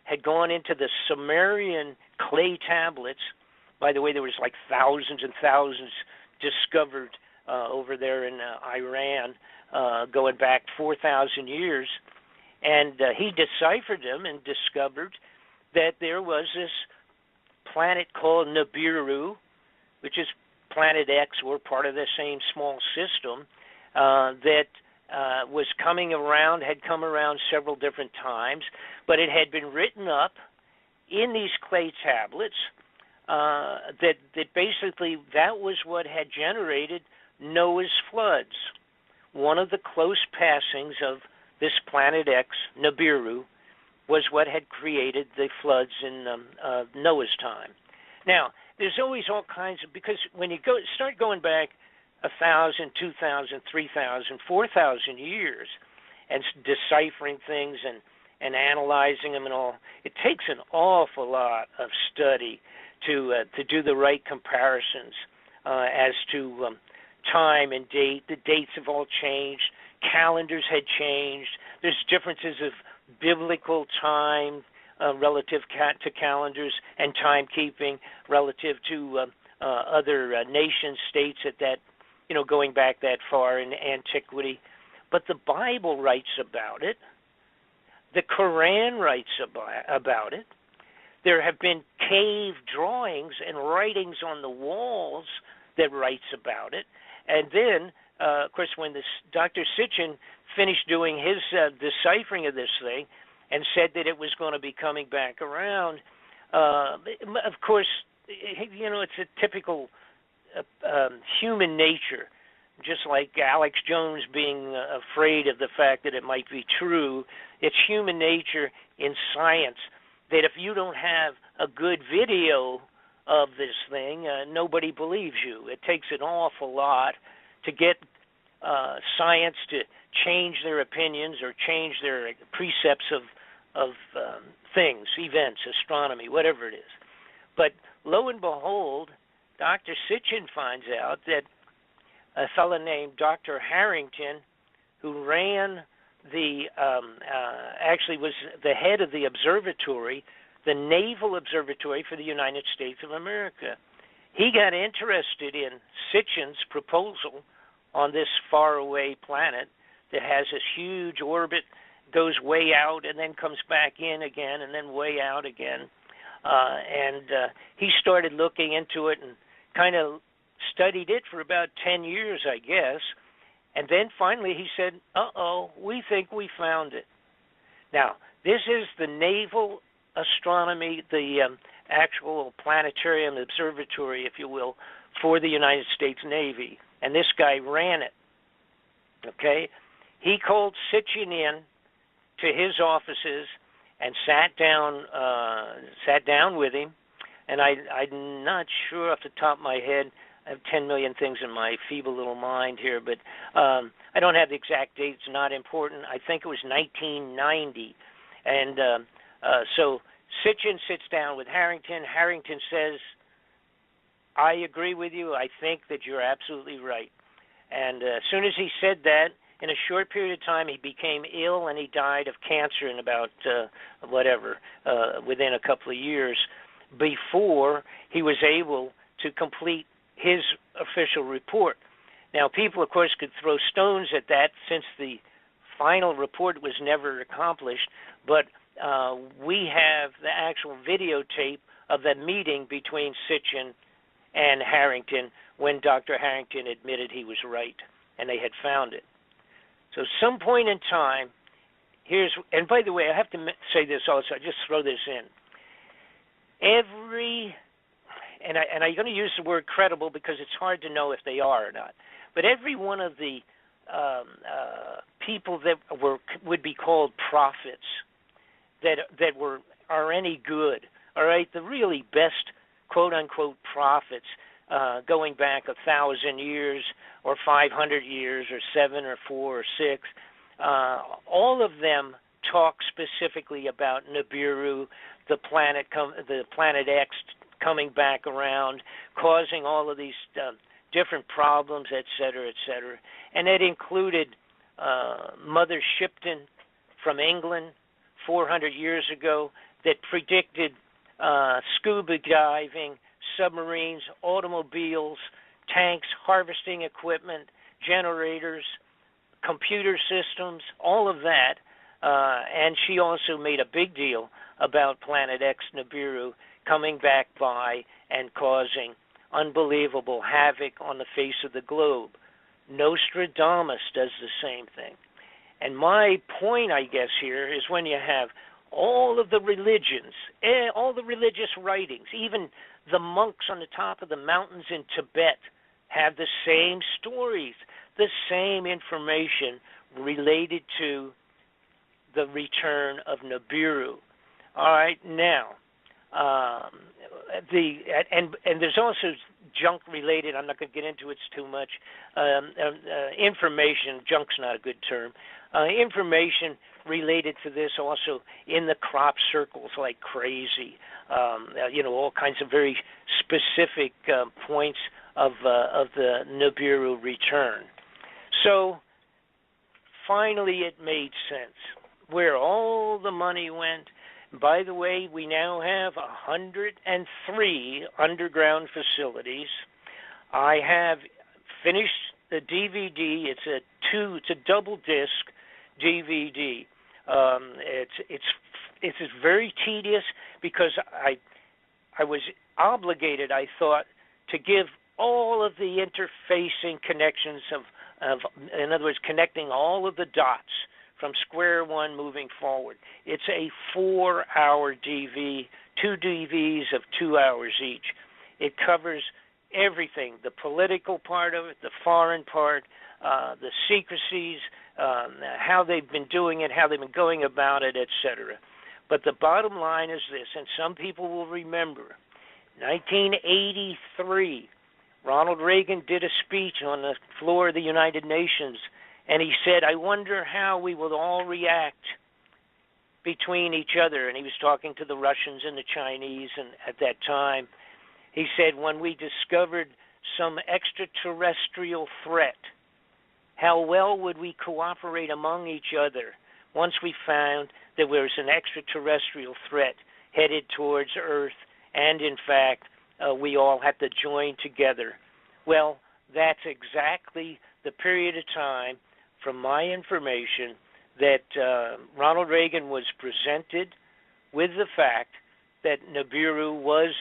had gone into the Sumerian clay tablets. By the way, there was like thousands and thousands discovered over there in Iran, going back 4,000 years. And he deciphered them and discovered that there was this planet called Nibiru, which is Planet X, or part of the same small system, that was coming around, had come around several different times, but it had been written up in these clay tablets that basically that was what had generated Noah's floods. One of the close passings of this Planet X, Nibiru, was what had created the floods in Noah's time. Now, there's always all kinds of, because when you start going back 1,000, 2,000, 3,000, 4,000 years and deciphering things and analyzing them and all, it takes an awful lot of study to do the right comparisons as to time and date. The dates have all changed. Calendars had changed. There's differences of biblical time relative to calendars and timekeeping relative to other nation states at that, going back that far in antiquity. But the Bible writes about it. The Quran writes about it. There have been cave drawings and writings on the walls that writes about it. And then, of course, when Dr. Sitchin finished doing his deciphering of this thing and said that it was going to be coming back around, of course, it's a typical human nature, just like Alex Jones being afraid of the fact that it might be true. It's human nature in science that if you don't have a good video of this thing, nobody believes you. It takes an awful lot to get science to change their opinions or change their precepts of things, events, astronomy, whatever it is. But lo and behold, Dr. Sitchin finds out that a fellow named Dr. Harrington, who ran actually was the head of the observatory, the Naval Observatory for the United States of America. He got interested in Sitchin's proposal on this faraway planet that has this huge orbit, goes way out and then comes back in again and then way out again. And he started looking into it and kind of studied it for about 10 years, I guess. And then finally he said, we think we found it. Now, this is the Naval Astronomy, the actual planetarium observatory, if you will, for the United States Navy. And this guy ran it. Okay? He called Sitchin in to his offices and sat down with him. And I'm not sure off the top of my head. I have 10 million things in my feeble little mind here, but I don't have the exact date. It's not important. I think it was 1990. And so Sitchin sits down with Harrington. Harrington says, I agree with you. I think that you're absolutely right. And as soon as he said that, in a short period of time, he became ill and he died of cancer in about, within a couple of years before he was able to complete his official report. Now, people, of course, could throw stones at that since the final report was never accomplished, but we have the actual videotape of the meeting between Sitchin and Harrington when Dr. Harrington admitted he was right and they had found it. So some point in time, and by the way, I have to say this also, I just throw this in. And I'm going to use the word credible because it's hard to know if they are or not, but every one of the people that would be called prophets that are any good. All right, the really best quote unquote prophets going back 1,000 years or 500 years or 7 or 4 or 6, all of them talk specifically about Nibiru, the planet X coming back around, causing all of these different problems, et cetera, et cetera. And it included Mother Shipton from England 400 years ago that predicted scuba diving, submarines, automobiles, tanks, harvesting equipment, generators, computer systems, all of that. And she also made a big deal about Planet X Nibiru coming back by and causing unbelievable havoc on the face of the globe. Nostradamus does the same thing. And my point, I guess, here is when you have all of the religions, all the religious writings, even the monks on the top of the mountains in Tibet have the same stories, the same information related to the return of Nibiru. All right, now, and there's also junk related. I'm not going to get into it too much. Information, junk's not a good term. Information related to this also in the crop circles like crazy. All kinds of very specific points of the Nibiru return. So finally, it made sense where all the money went. By the way, we now have 103 underground facilities. I have finished the DVD. It's a double disc DVD. It's very tedious because I was obligated, I thought, to give all of the interfacing connections of in other words, connecting all of the dots from square one moving forward. It's a 4-hour DV, 2 DVs of 2 hours each. It covers everything, the political part of it, the foreign part, the secrecies, how they've been doing it, how they've been going about it, etc. But the bottom line is this, and some people will remember, 1983, Ronald Reagan did a speech on the floor of the United Nations, and he said, I wonder how we will all react between each other. And he was talking to the Russians and the Chinese, and at that time, he said, when we discovered some extraterrestrial threat, how well would we cooperate among each other once we found that there was an extraterrestrial threat headed towards Earth, and in fact, we all had to join together? Well, that's exactly the period of time, from my information, that Ronald Reagan was presented with the fact that Nibiru was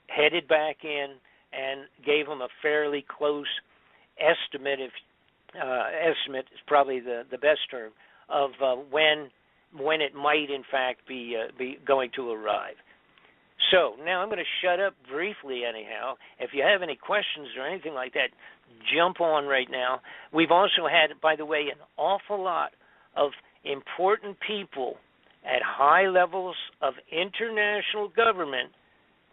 headed back in and gave him a fairly close estimate, estimate is probably the best term, of when it might in fact be going to arrive. So now I'm going to shut up briefly anyhow. If you have any questions or anything like that, jump on right now. We've also had, by the way, an awful lot of important people at high levels of international government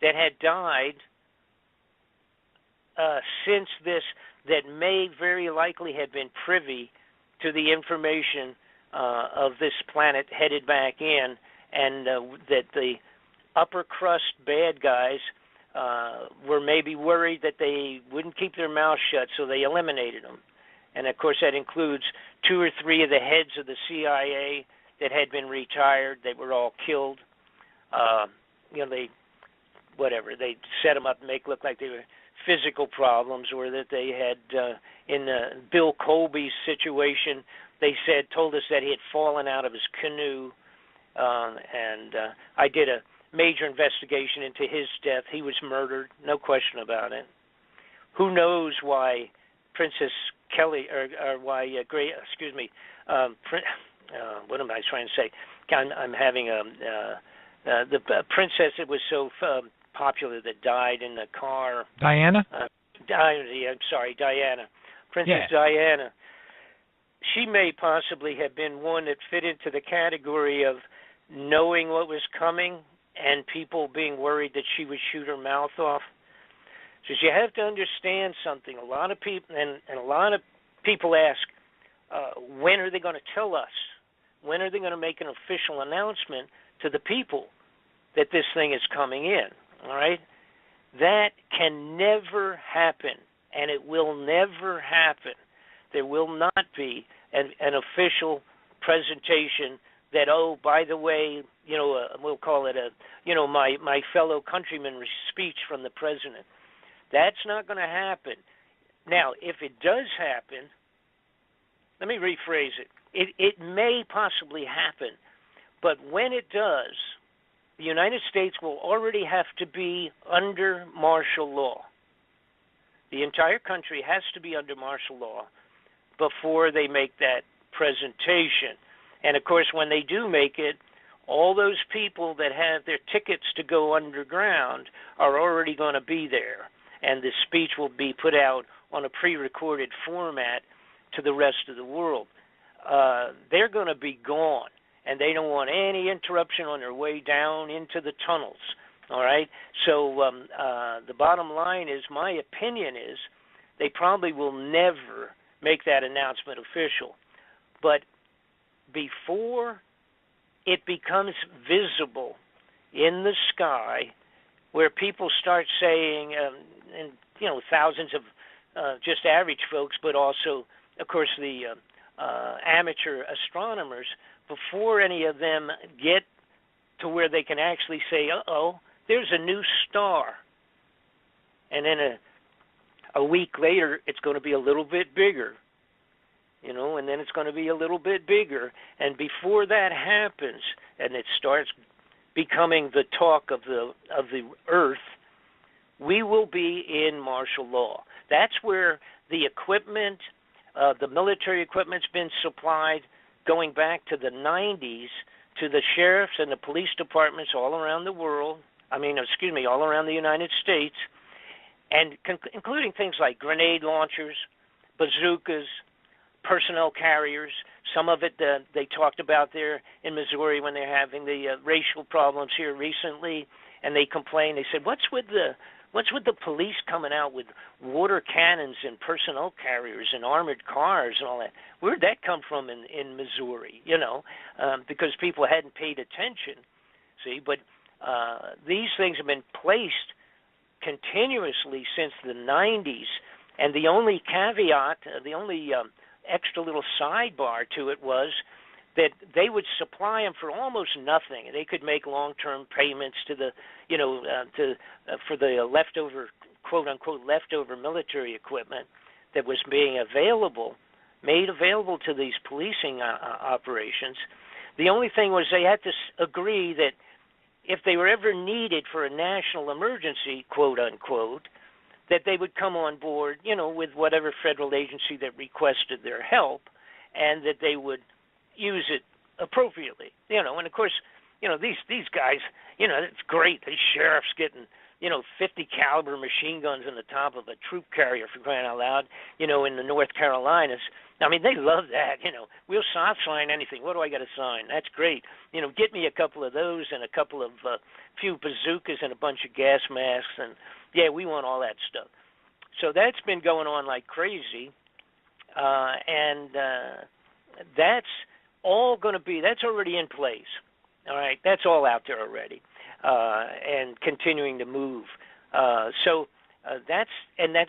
that had died since this, that may very likely have been privy to the information of this planet headed back in, and that the upper crust bad guys were maybe worried that they wouldn't keep their mouths shut, so they eliminated them. And of course that includes 2 or 3 of the heads of the CIA that had been retired. They were all killed. They set them up and make it look like they were physical problems, or that they had, in Bill Colby's situation, they told us that he had fallen out of his canoe, and I did a major investigation into his death. He was murdered, no question about it. Who knows why Princess Kelly, or why what am I trying to say? I'm having the princess that was so popular that died in the car. Diana? I'm sorry, Diana. Princess Diana. She may possibly have been one that fit into the category of knowing what was coming and people being worried that she would shoot her mouth off. So you have to understand something. A lot of people and a lot of people ask, when are they going to tell us? When are they going to make an official announcement to the people that this thing is coming in? All right? That can never happen, and it will never happen. There will not be an official presentation that, oh, by the way, we'll call it my fellow countryman speech from the president. That's not going to happen. Now, if it does happen, let me rephrase it. It may possibly happen, but when it does, the United States will already have to be under martial law. The entire country has to be under martial law before they make that presentation. And, of course, when they do make it, all those people that have their tickets to go underground are already going to be there, and the speech will be put out on a pre-recorded format to the rest of the world. They're going to be gone, and they don't want any interruption on their way down into the tunnels, all right? So the bottom line is, my opinion is, they probably will never make that announcement official. But before it becomes visible in the sky, where people start saying, and thousands of just average folks, but also, of course, the amateur astronomers, before any of them get to where they can actually say, uh-oh, there's a new star. And then a week later, it's going to be a little bit bigger, and then it's going to be a little bit bigger. And before that happens, and it starts becoming the talk of the Earth, we will be in martial law. That's where the equipment, the military equipment's been supplied going back to the 90s to the sheriffs and the police departments all around the world, all around the United States, and including things like grenade launchers, bazookas, personnel carriers. Some of it they talked about there in Missouri when they're having the racial problems here recently, and they complained. They said, what's with the police coming out with water cannons and personnel carriers and armored cars and all that? Where'd that come from in Missouri, because people hadn't paid attention, see? But these things have been placed continuously since the 90s, and the only caveat, the only extra little sidebar to it was that they would supply them for almost nothing. They could make long-term payments to the, for the leftover, quote-unquote, leftover military equipment that was being made available to these policing operations. The only thing was they had to agree that if they were ever needed for a national emergency, quote-unquote, that they would come on board, with whatever federal agency that requested their help, and that they would use it appropriately, and of course, these guys, it's great. These sheriffs getting, 50 caliber machine guns on the top of a troop carrier, for crying out loud, in the North Carolinas. I mean, they love that, We'll sign anything. What do I got to sign? That's great. Get me a couple of those and a couple of few bazookas and a bunch of gas masks, and yeah, we want all that stuff. So that's been going on like crazy, and that's all going to be, that's already in place. All right, that's all out there already, and continuing to move. That's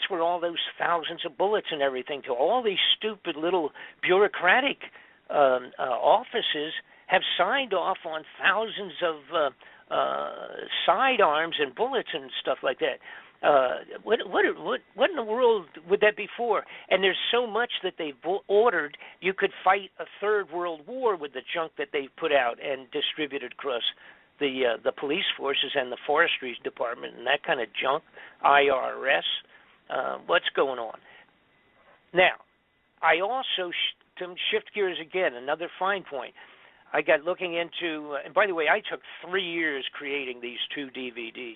where all those thousands of bullets and everything to all these stupid little bureaucratic offices have signed off on thousands of sidearms and bullets and stuff like that. What in the world would that be for? And there's so much that they've ordered, you could fight a third world war with the junk that they've put out and distributed across the police forces and the forestry department and that kind of junk, IRS. What's going on? Now, I also, to shift gears again, another fine point. I got looking into, and by the way, I took 3 years creating these 2 DVDs.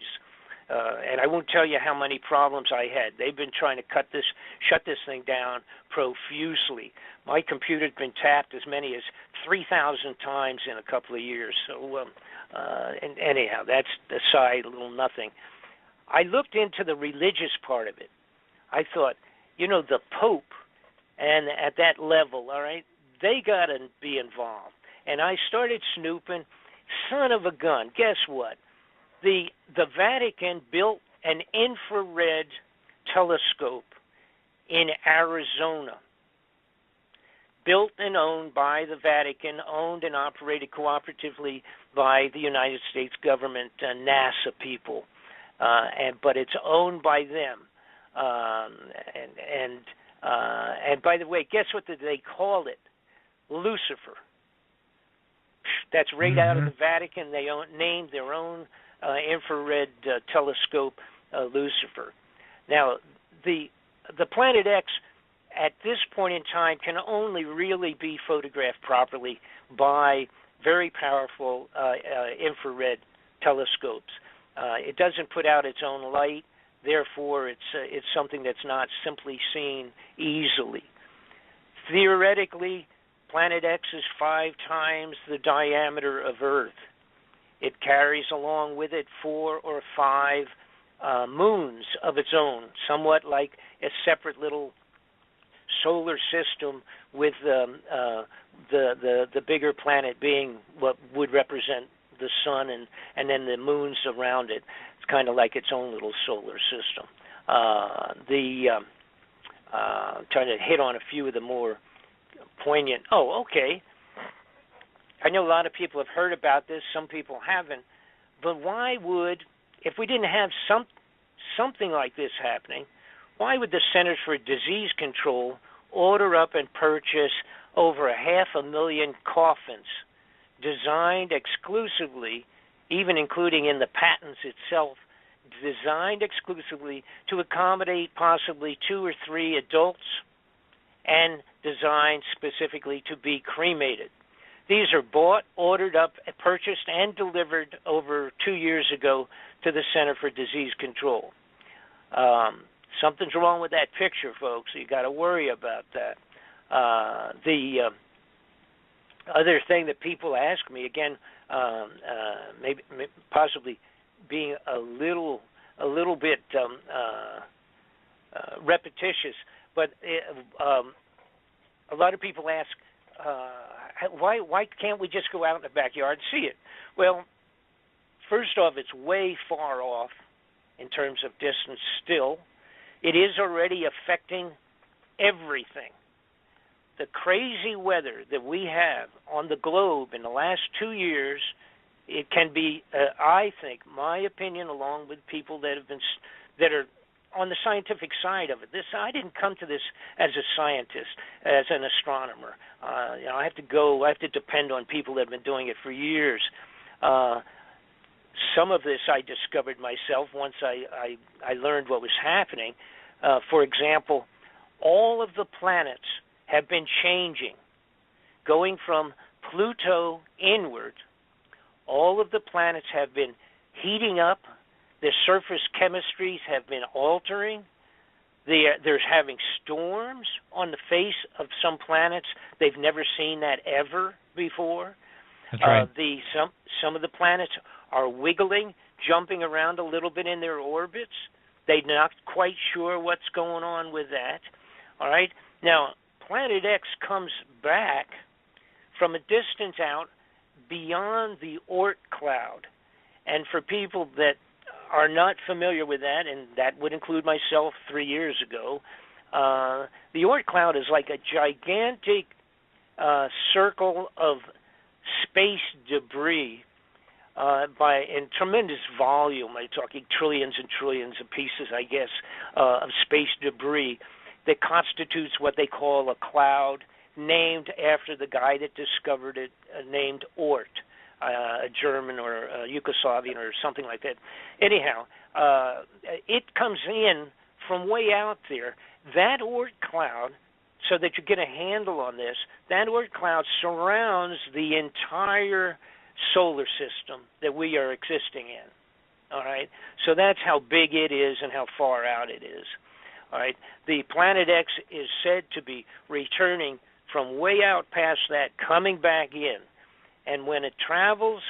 And I won't tell you how many problems I had. They've been trying to shut this thing down profusely. My computer's been tapped as many as 3,000 times in a couple of years. So, and anyhow, that's the side, a little nothing. I looked into the religious part of it. I thought, the Pope, and at that level, all right, they got to be involved. And I started snooping. Son of a gun, guess what? The Vatican built an infrared telescope in Arizona, built and owned by the Vatican, owned and operated cooperatively by the United States government, NASA people, but it's owned by them. And by the way, guess what they call it? Lucifer. That's right out of the Vatican. They named their own infrared telescope Lucifer. Now, the Planet X at this point in time can only really be photographed properly by very powerful infrared telescopes. It doesn't put out its own light, therefore it's something that's not simply seen easily. Theoretically, Planet X is 5 times the diameter of Earth. It carries along with it 4 or 5 moons of its own, somewhat like a separate little solar system, with the bigger planet being what would represent the sun, and then the moons around it. It's kind of like its own little solar system. Trying to hit on a few of the more poignant. Oh, okay. I know a lot of people have heard about this. Some people haven't. But why would, if we didn't have something like this happening, why would the Centers for Disease Control order up and purchase over 500,000 coffins designed exclusively, even including in the patents itself, designed exclusively to accommodate possibly 2 or 3 adults and designed specifically to be cremated? These are bought, ordered up, purchased, and delivered over 2 years ago to the Center for Disease Control. Something's wrong with that picture, folks. You got to worry about that. The other thing that people ask me, again, maybe possibly being a little bit repetitious, but a lot of people ask, why can't we just go out in the backyard and see it? Well, first off, it's way far off in terms of distance still. It is already affecting everything. The crazy weather that we have on the globe in the last 2 years, it can be, I think, my opinion, along with people that are on the scientific side of it. I didn't come to this as a scientist, as an astronomer. I have to depend on people that have been doing it for years. Some of this I discovered myself once I learned what was happening. For example, all of the planets have been changing, going from Pluto inward. All of the planets have been heating up. Their surface chemistries have been altering. There's having storms on the face of some planets. They've never seen that ever before. That's right. Some of the planets are wiggling, jumping around a little bit in their orbits. They're not quite sure what's going on with that. All right? Now, Planet X comes back from a distance out beyond the Oort cloud. And for people that are not familiar with that, and that would include myself 3 years ago, the Oort cloud is like a gigantic circle of space debris in tremendous volume. I'm talking trillions and trillions of pieces, I guess, of space debris that constitutes what they call a cloud, named after the guy that discovered it, named Oort, a German or a Yugoslavian or something like that. Anyhow, it comes in from way out there. That Oort cloud, so that you get a handle on this, that Oort cloud surrounds the entire solar system that we are existing in. All right, so that's how big it is and how far out it is. All right, the Planet X is said to be returning from way out past that, coming back in, and when it travels,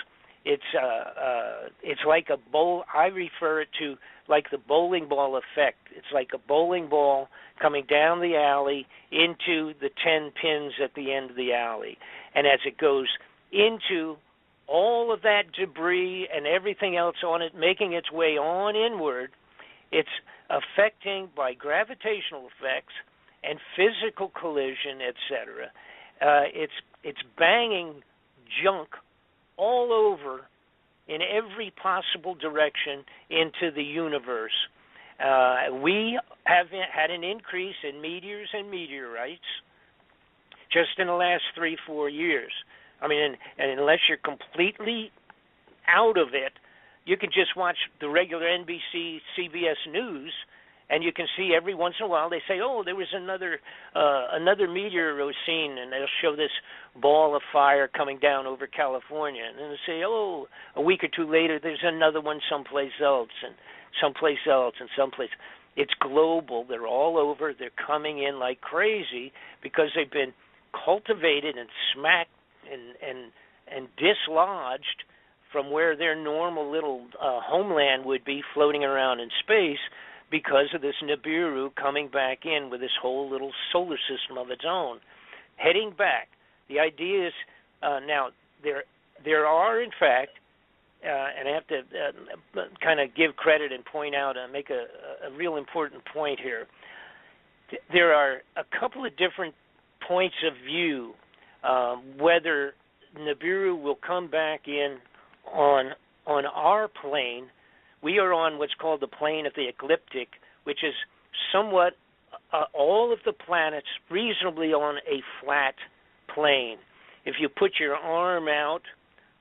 it's like a bowl. I refer it to like the bowling ball effect. It's like a bowling ball coming down the alley into the 10 pins at the end of the alley, and as it goes into all of that debris and everything else on it, making its way on inward, it's affecting by gravitational effects and physical collision, etc. It's banging junk all over in every possible direction into the universe. We have had an increase in meteors and meteorites just in the last 3-4 years. I mean, and unless you're completely out of it, you can just watch the regular NBC, CBS News, and you can see every once in a while they say, "Oh, there was another meteor was seen," and they'll show this ball of fire coming down over California, and then they say, "Oh, a week or two later, there's another one someplace else, and someplace else, and someplace." It's global. They're all over. They're coming in like crazy because they've been cultivated and smacked and dislodged from where their normal little homeland would be, floating around in space, because of this Nibiru coming back in with this whole little solar system of its own, heading back. The idea is now there are, in fact, and I have to kind of give credit and point out and make a real important point here. There are a couple of different points of view whether Nibiru will come back in on our plane. We are on what's called the plane of the ecliptic, which is somewhat all of the planets reasonably on a flat plane. If you put your arm out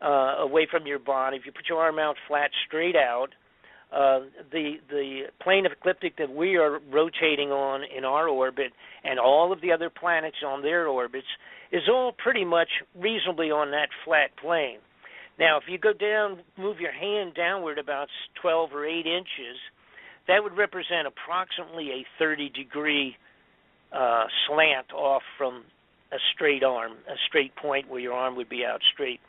away from your body, if you put your arm out flat, straight out, the plane of ecliptic that we are rotating on in our orbit and all of the other planets on their orbits is all pretty much reasonably on that flat plane. Now, if you go down, move your hand downward about 12 or 8 inches, that would represent approximately a 30-degree slant off from a straight arm, a straight point where your arm would be out straight.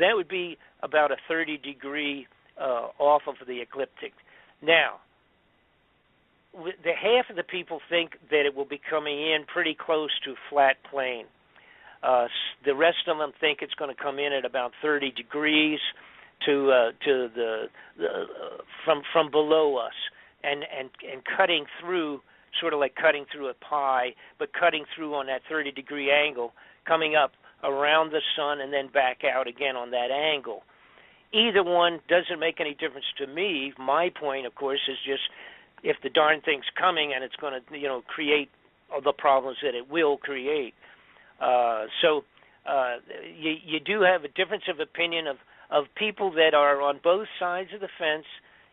That would be about a 30-degree off of the ecliptic. Now, the half of the people think that it will be coming in pretty close to flat plane. The rest of them think it's going to come in at about 30 degrees to the from below us, and cutting through, sort of like cutting through a pie, but cutting through on that 30-degree angle, coming up around the sun and then back out again on that angle. Either one doesn't make any difference to me. My point, of course, is just if the darn thing's coming and it's going to, create the problems that it will create. So you do have a difference of opinion of people that are on both sides of the fence,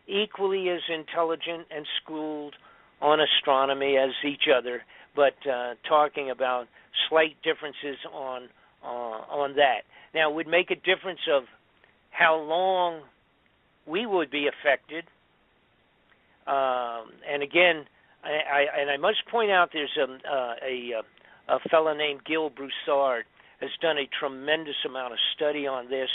equally as intelligent and schooled on astronomy as each other, but talking about slight differences on that. Now, it would make a difference of how long we would be affected. And again, I must point out there's a fellow named Gil Broussard has done a tremendous amount of study on this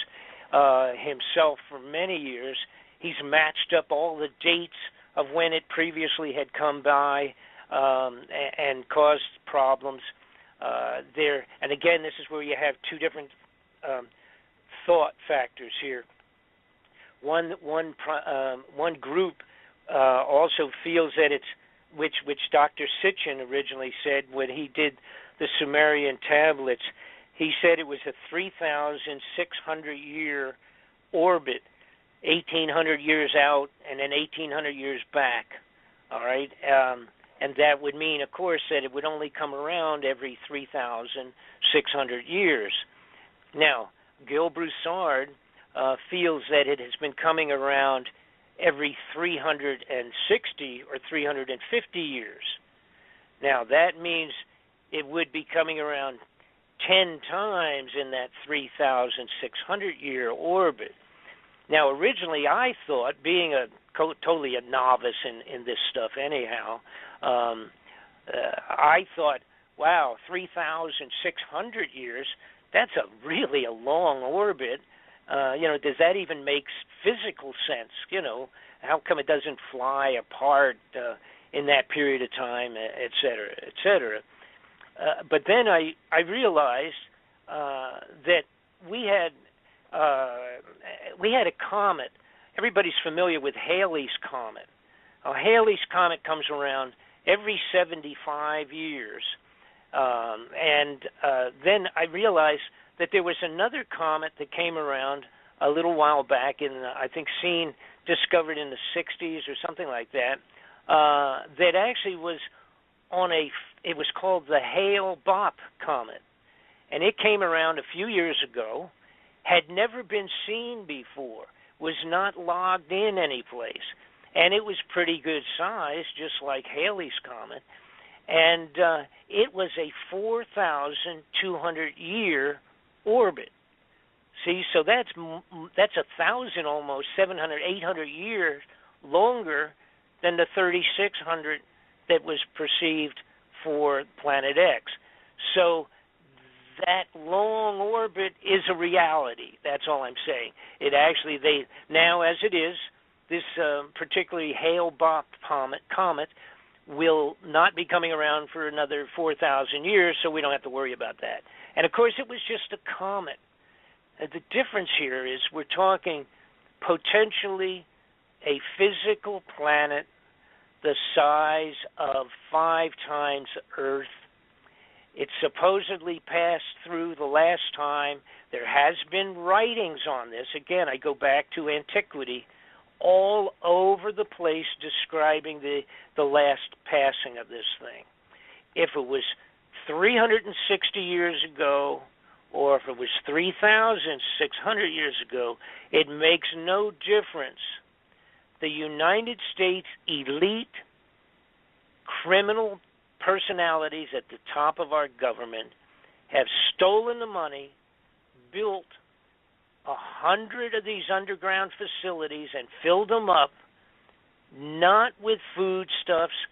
himself for many years. He's matched up all the dates of when it previously had come by and caused problems there. And again, this is where you have two different thought factors here. One group also feels that it's which Dr. Sitchin originally said when he did the Sumerian tablets. He said it was a 3,600-year orbit, 1,800 years out and then 1,800 years back. All right, and that would mean, of course, that it would only come around every 3,600 years. Now, Gil Broussard feels that it has been coming around every 360 or 350 years. Now, that means it would be coming around 10 times in that 3,600-year orbit. Now, originally, I thought, being totally a novice in this stuff anyhow, I thought, wow, 3,600 years, that's really a long orbit. Does that even make physical sense? How come it doesn't fly apart in that period of time, et cetera, et cetera? But then I realized that we had a comet. Everybody's familiar with Halley's Comet. Halley's Comet comes around every 75 years. And then I realized that there was another comet that came around a little while back I think discovered in the 60s or something like that, that actually was it was called the Hale-Bopp Comet. And it came around a few years ago, had never been seen before, was not logged in any place. And it was pretty good size, just like Halley's Comet. And it was a 4,200-year orbit. See, so that's 1,000 almost, 700, 800 years longer than the 3,600 that was perceived for Planet X. So that long orbit is a reality. That's all I'm saying. It actually, now as it is, this particularly Hale-Bopp comet will not be coming around for another 4,000 years, so we don't have to worry about that. And of course, it was just a comet. The difference here is we're talking potentially a physical planet the size of 5 times Earth. It supposedly passed through the last time. There has been writings on this. Again, I go back to antiquity, all over the place describing the last passing of this thing. If it was 360 years ago, or if it was 3,600 years ago, it makes no difference. The United States elite criminal personalities at the top of our government have stolen the money, built 100 of these underground facilities and filled them up, not with foodstuffs,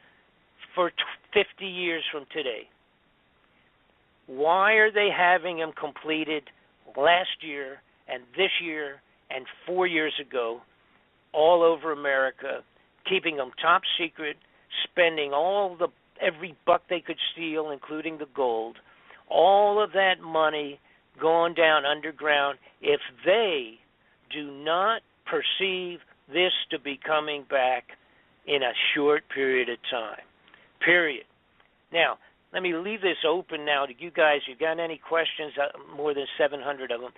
for 50 years from today. Why are they having them completed last year and this year and 4 years ago all over America, keeping them top secret, spending every buck they could steal, including the gold, all of that money going down underground, if they do not perceive this to be coming back in a short period of time. Period. Now, let me leave this open now to you guys. You got any questions? More than 700 of them.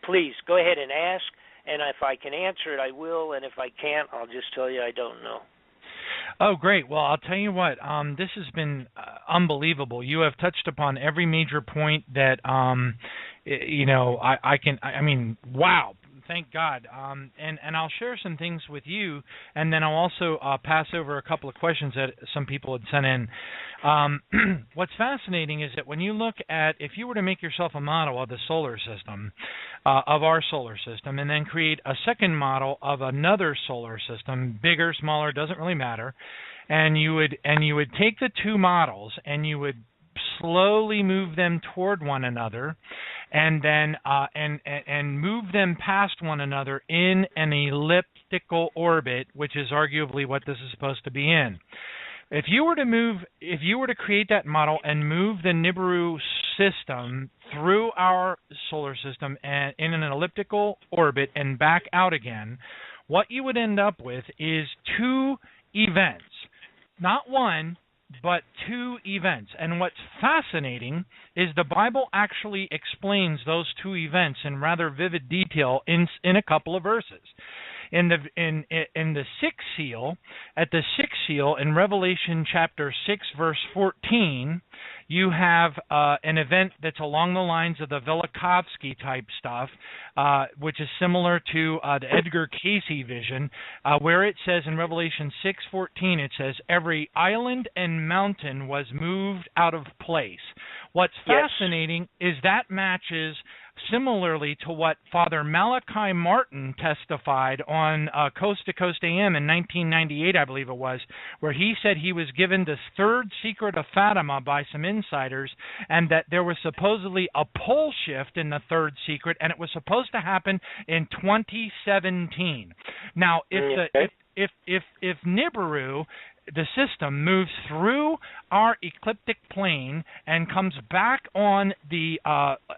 Please go ahead and ask, and if I can answer it, I will, and if I can't, I'll just tell you I don't know. Oh, great. Well, I'll tell you what, this has been unbelievable. You have touched upon every major point that, wow. Thank God. And I'll share some things with you, and then I'll also pass over a couple of questions that some people had sent in. What's fascinating is that when you look at, if you were to make yourself a model of the solar system, of our solar system, and then create a second model of another solar system, bigger, smaller, doesn't really matter, and you would take the two models and you would slowly move them toward one another, and then and move them past one another in an elliptical orbit, which is arguably what this is supposed to be in. If you were to create that model and move the Nibiru system through our solar system and in an elliptical orbit and back out again, what you would end up with is two events, not one, but two events. And what's fascinating is the Bible actually explains those two events in rather vivid detail in a couple of verses. In the sixth seal, at the sixth seal in Revelation chapter 6, verse 14, you have an event that's along the lines of the Velikovsky type stuff, which is similar to the Edgar Cayce vision, where it says in Revelation 6:14, it says, every island and mountain was moved out of place. What's fascinating is that matches similarly to what Father Malachi Martin testified on Coast to Coast AM in 1998, I believe it was, where he said he was given the third secret of Fatima by some insiders, and that there was supposedly a pole shift in the third secret, and it was supposed to happen in 2017. Now, if Nibiru, the system, moves through our ecliptic plane and comes back on the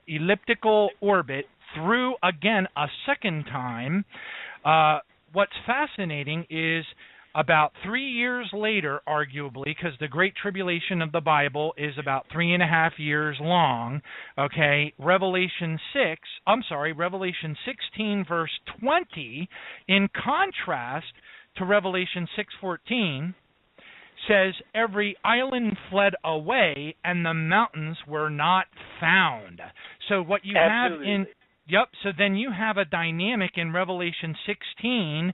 elliptical orbit through again a second time, what's fascinating is about 3 years later, arguably, because the Great Tribulation of the Bible is about 3.5 years long, okay, Revelation 16, verse 20, in contrast to Revelation 6:14, says every island fled away and the mountains were not found. So what you Absolutely. have in so then you have a dynamic in Revelation 16,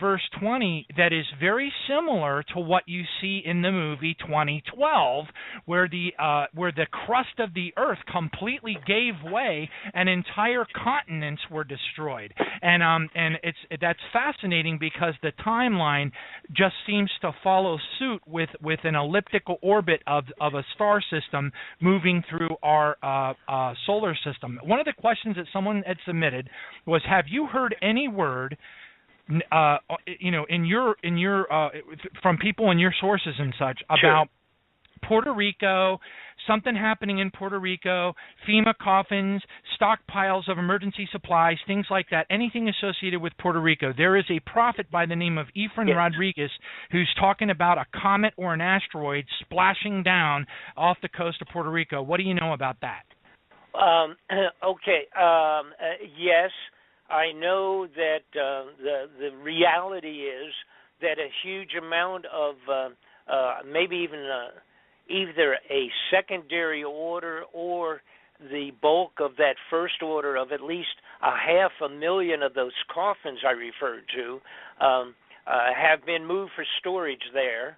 verse 20, that is very similar to what you see in the movie 2012, where the crust of the earth completely gave way and entire continents were destroyed. And that's fascinating because the timeline just seems to follow suit with an elliptical orbit of a star system moving through our solar system. One of the questions that someone had submitted was, have you heard any word in your from people in your sources and such about Puerto Rico, something happening in Puerto Rico, FEMA coffins, stockpiles of emergency supplies, things like that, anything associated with Puerto Rico? There is a prophet by the name of Efrain Rodriguez who's talking about a comet or an asteroid splashing down off the coast of Puerto Rico. What do you know about that? Yes, I know that the reality is that a huge amount of maybe even either a secondary order or the bulk of that first order of at least 500,000 of those coffins I referred to have been moved for storage there.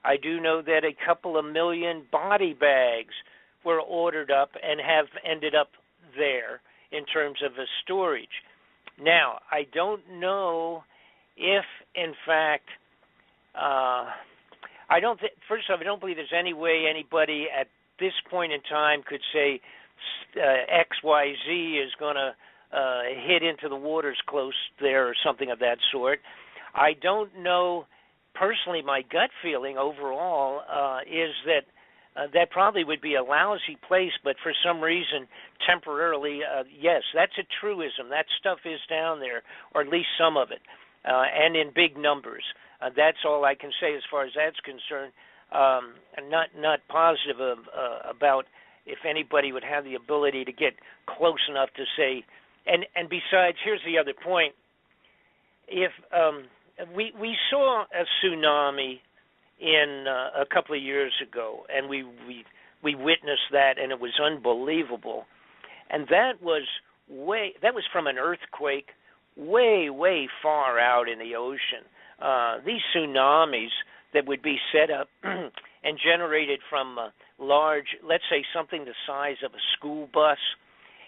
I do know that a couple of million body bags were ordered up and have ended up there in terms of a storage. Now, I don't know if, in fact, first off, I don't believe there's any way anybody at this point in time could say XYZ is going to hit into the waters close there or something of that sort. I don't know. Personally, my gut feeling overall is that that probably would be a lousy place, but for some reason, temporarily, yes, that's a truism. That stuff is down there, or at least some of it, and in big numbers. That's all I can say as far as that's concerned. I'm not positive about if anybody would have the ability to get close enough to say. And besides, here's the other point. If we saw a tsunami in a couple of years ago, and we witnessed that, and it was unbelievable. And that was from an earthquake way far out in the ocean. These tsunamis that would be set up and generated from large, let's say something the size of a school bus,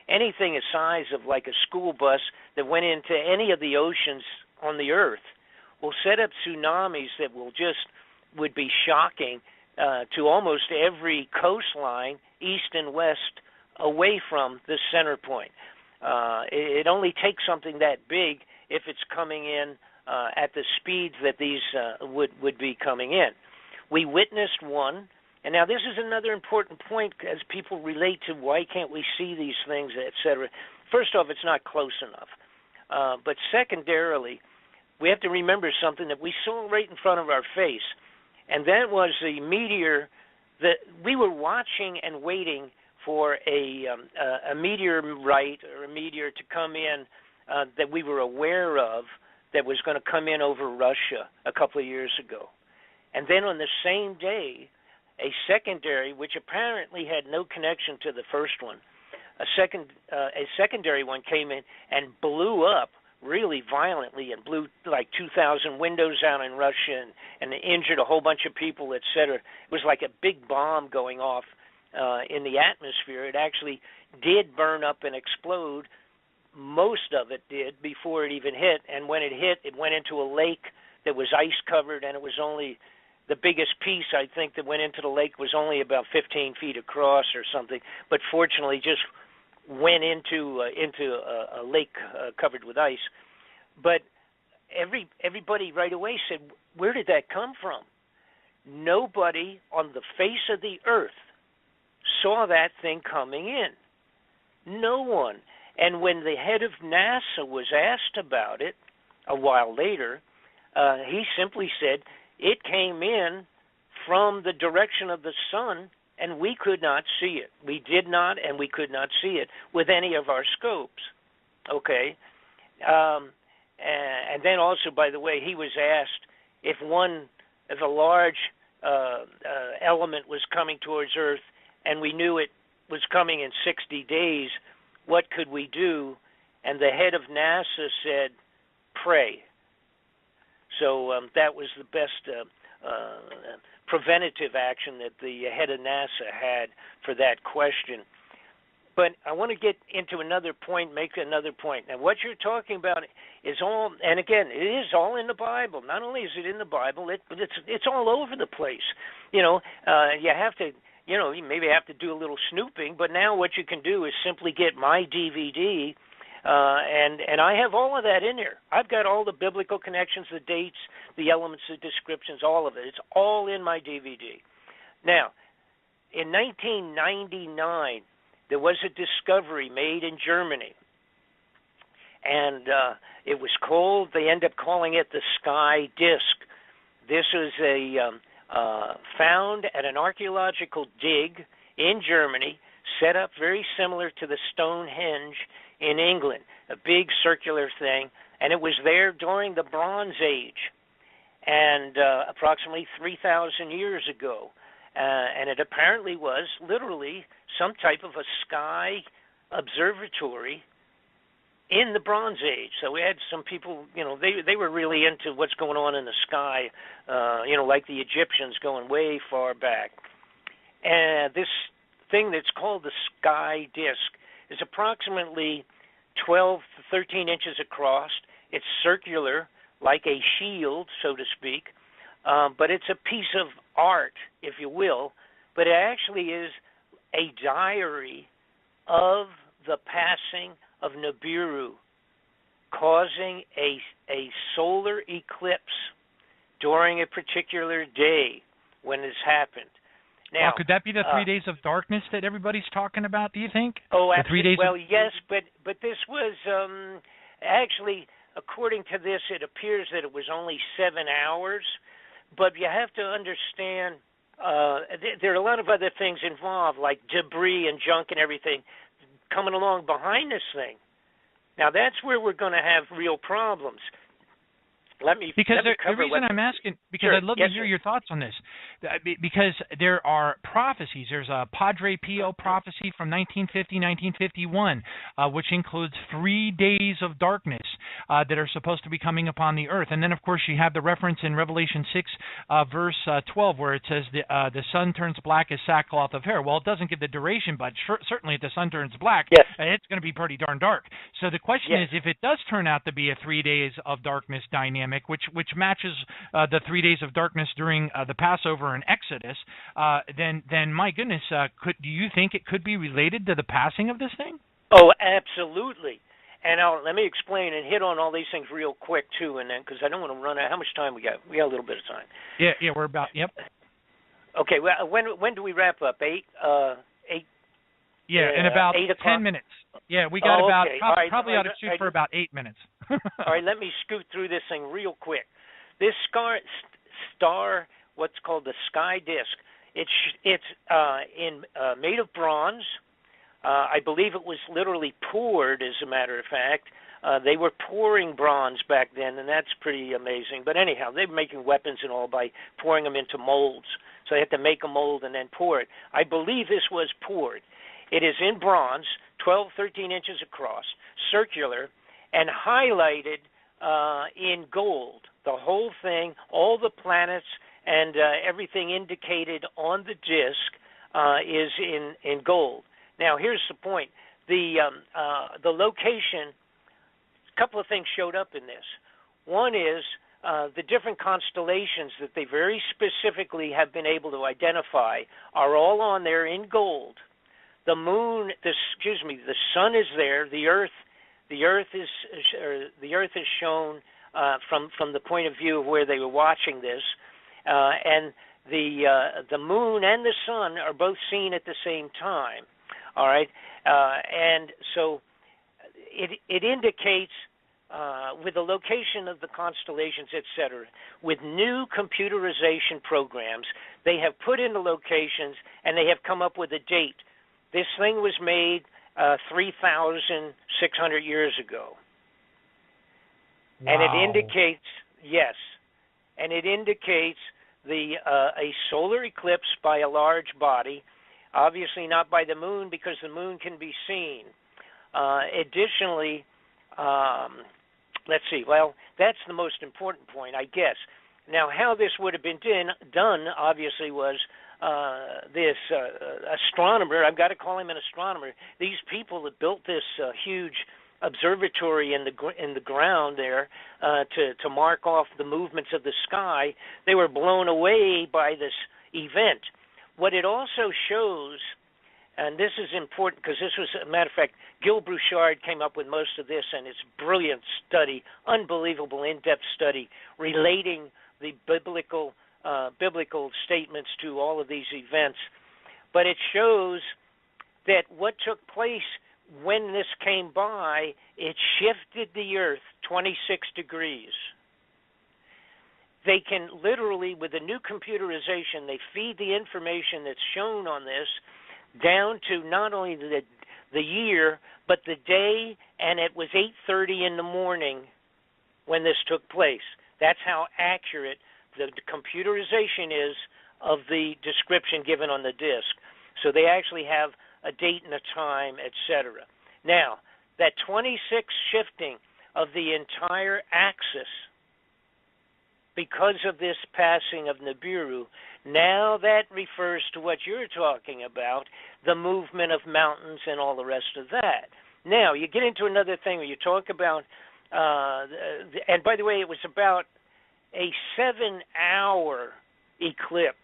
anything the size of like a school bus that went into any of the oceans on the earth, will set up tsunamis that would be shocking to almost every coastline, east and west, away from the center point. It only takes something that big if it's coming in at the speeds that these would be coming in. We witnessed one, and now this is another important point as people relate to why can't we see these things, et cetera. First off, it's not close enough. But secondarily, we have to remember something that we saw right in front of our face, and that was the meteor that we were watching and waiting for a meteorite or a meteor to come in that we were aware of that was going to come in over Russia a couple of years ago. And then on the same day, a secondary, which apparently had no connection to the first one, a secondary one came in and blew up really violently and blew like 2,000 windows out in Russia and injured a whole bunch of people, et cetera. It was like a big bomb going off in the atmosphere. It actually did burn up and explode. Most of it did before it even hit, and when it hit, it went into a lake that was ice covered, and it was only the biggest piece, I think, that went into the lake was only about 15 feet across or something, but fortunately just went into a lake covered with ice. But everybody right away said, where did that come from? Nobody on the face of the earth saw that thing coming in. No one. And when the head of NASA was asked about it a while later, he simply said, it came in from the direction of the sun, and we could not see it. We did not, and we could not see it with any of our scopes. Okay? And then also, by the way, he was asked if a large element was coming towards Earth, and we knew it was coming in 60 days, what could we do? And the head of NASA said, pray. So that was the best preventative action that the head of NASA had for that question. But I want to get into another point, make another point. Now, what you're talking about is all, and again, it is all in the Bible. Not only is it in the Bible, but it's all over the place. You have to, you maybe have to do a little snooping, but now what you can do is simply get my DVD, and I have all of that in there. I've got all the biblical connections, the dates, the elements, the descriptions, all of it. It's all in my DVD. Now, in 1999, there was a discovery made in Germany, and it was called, they end up calling it the Sky Disk. This was found at an archaeological dig in Germany, set up very similar to the Stonehenge in England, a big circular thing, and it was there during the Bronze Age, and approximately 3,000 years ago. And it apparently was literally some type of a sky observatory in the Bronze Age. So we had some people, they were really into what's going on in the sky, like the Egyptians going way far back. And this thing that's called the Sky Disk is approximately 12 to 13 inches across. It's circular, like a shield, so to speak, but it's a piece of art, if you will, but it actually is a diary of the passing of Nibiru, causing a solar eclipse during a particular day when this happened. Now, could that be the 3 days of darkness that everybody's talking about, do you think? Oh, the 3 days well, yes, but this was actually, according to this, it appears that it was only 7 hours. But you have to understand, there are a lot of other things involved, like debris and junk and everything coming along behind this thing. Now, that's where we're going to have real problems. The reason I'm asking, because sure, I'd love to hear your thoughts on this, because there are prophecies. There's a Padre Pio prophecy from 1950, 1951, which includes 3 days of darkness that are supposed to be coming upon the earth. And then, of course, you have the reference in Revelation 6, verse 12, where it says the sun turns black as sackcloth of hair. Well, it doesn't give the duration, but certainly if the sun turns black, yes, it's going to be pretty darn dark. So the question is, if it does turn out to be a 3 days of darkness dynamic, which matches the 3 days of darkness during the Passover and Exodus, then my goodness, do you think it could be related to the passing of this thing? Oh, absolutely. And let me explain and hit on all these things real quick too, and then because I don't want to run out. How much time we got? We got a little bit of time. Yeah, we're about. Yep. Okay. Well, when do we wrap up? 8. Yeah, in about 10 minutes. Yeah, we got probably ought to shoot for about 8 minutes. All right, let me scoot through this thing real quick. This star, what's called the Sky Disk, it's made of bronze. I believe it was literally poured, as a matter of fact. They were pouring bronze back then, and that's pretty amazing. But anyhow, they were making weapons and all by pouring them into molds. So they had to make a mold and then pour it. I believe this was poured. It is in bronze, 12, 13 inches across, circular, and highlighted in gold. The whole thing, all the planets and everything indicated on the disk is in gold. Now, here's the point. The location, a couple of things showed up in this. One is the different constellations that they very specifically have been able to identify are all on there in gold. The moon, the sun is there. The Earth is shown from the point of view of where they were watching this, and the moon and the sun are both seen at the same time. All right, and so it indicates with the location of the constellations, etc. With new computerization programs, they have put in the locations and they have come up with a date. This thing was made 3,600 years ago. Wow. And it indicates, yes, and it indicates a solar eclipse by a large body, obviously not by the moon because the moon can be seen. Additionally, let's see, well, that's the most important point, I guess. Now, how this would have been done obviously, was this astronomer, I've got to call him an astronomer, these people that built this huge observatory in the ground there to mark off the movements of the sky, they were blown away by this event. What it also shows, and this is important because this was, a matter of fact, Gil Bouchard came up with most of this, and it's brilliant study, unbelievable in-depth study relating the biblical statements to all of these events. But it shows that what took place when this came by, it shifted the Earth 26 degrees. They can literally, with the new computerization, they feed the information that's shown on this down to not only the year, but the day, and it was 8:30 in the morning when this took place. That's how accurate the computerization is of the description given on the disk. So they actually have a date and a time, etc. Now, that 26 shifting of the entire axis, because of this passing of Nibiru, now that refers to what you're talking about, the movement of mountains and all the rest of that. Now, you get into another thing where you talk about, and by the way, it was about a 7-hour eclipse,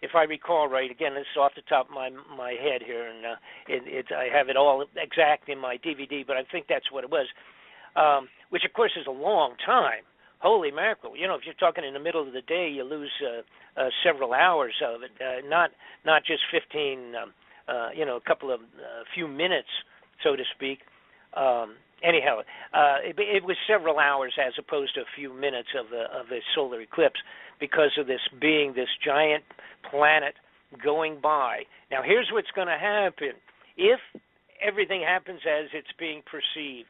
if I recall right. Again, this is off the top of my head here, and I have it all exact in my DVD, but I think that's what it was, which, of course, is a long time. Holy mackerel! You know, if you're talking in the middle of the day, you lose several hours of it, not just 15, a few minutes, so to speak. Anyhow, it was several hours as opposed to a few minutes of a solar eclipse because of this being this giant planet going by. Now, here's what's going to happen. If everything happens as it's being perceived,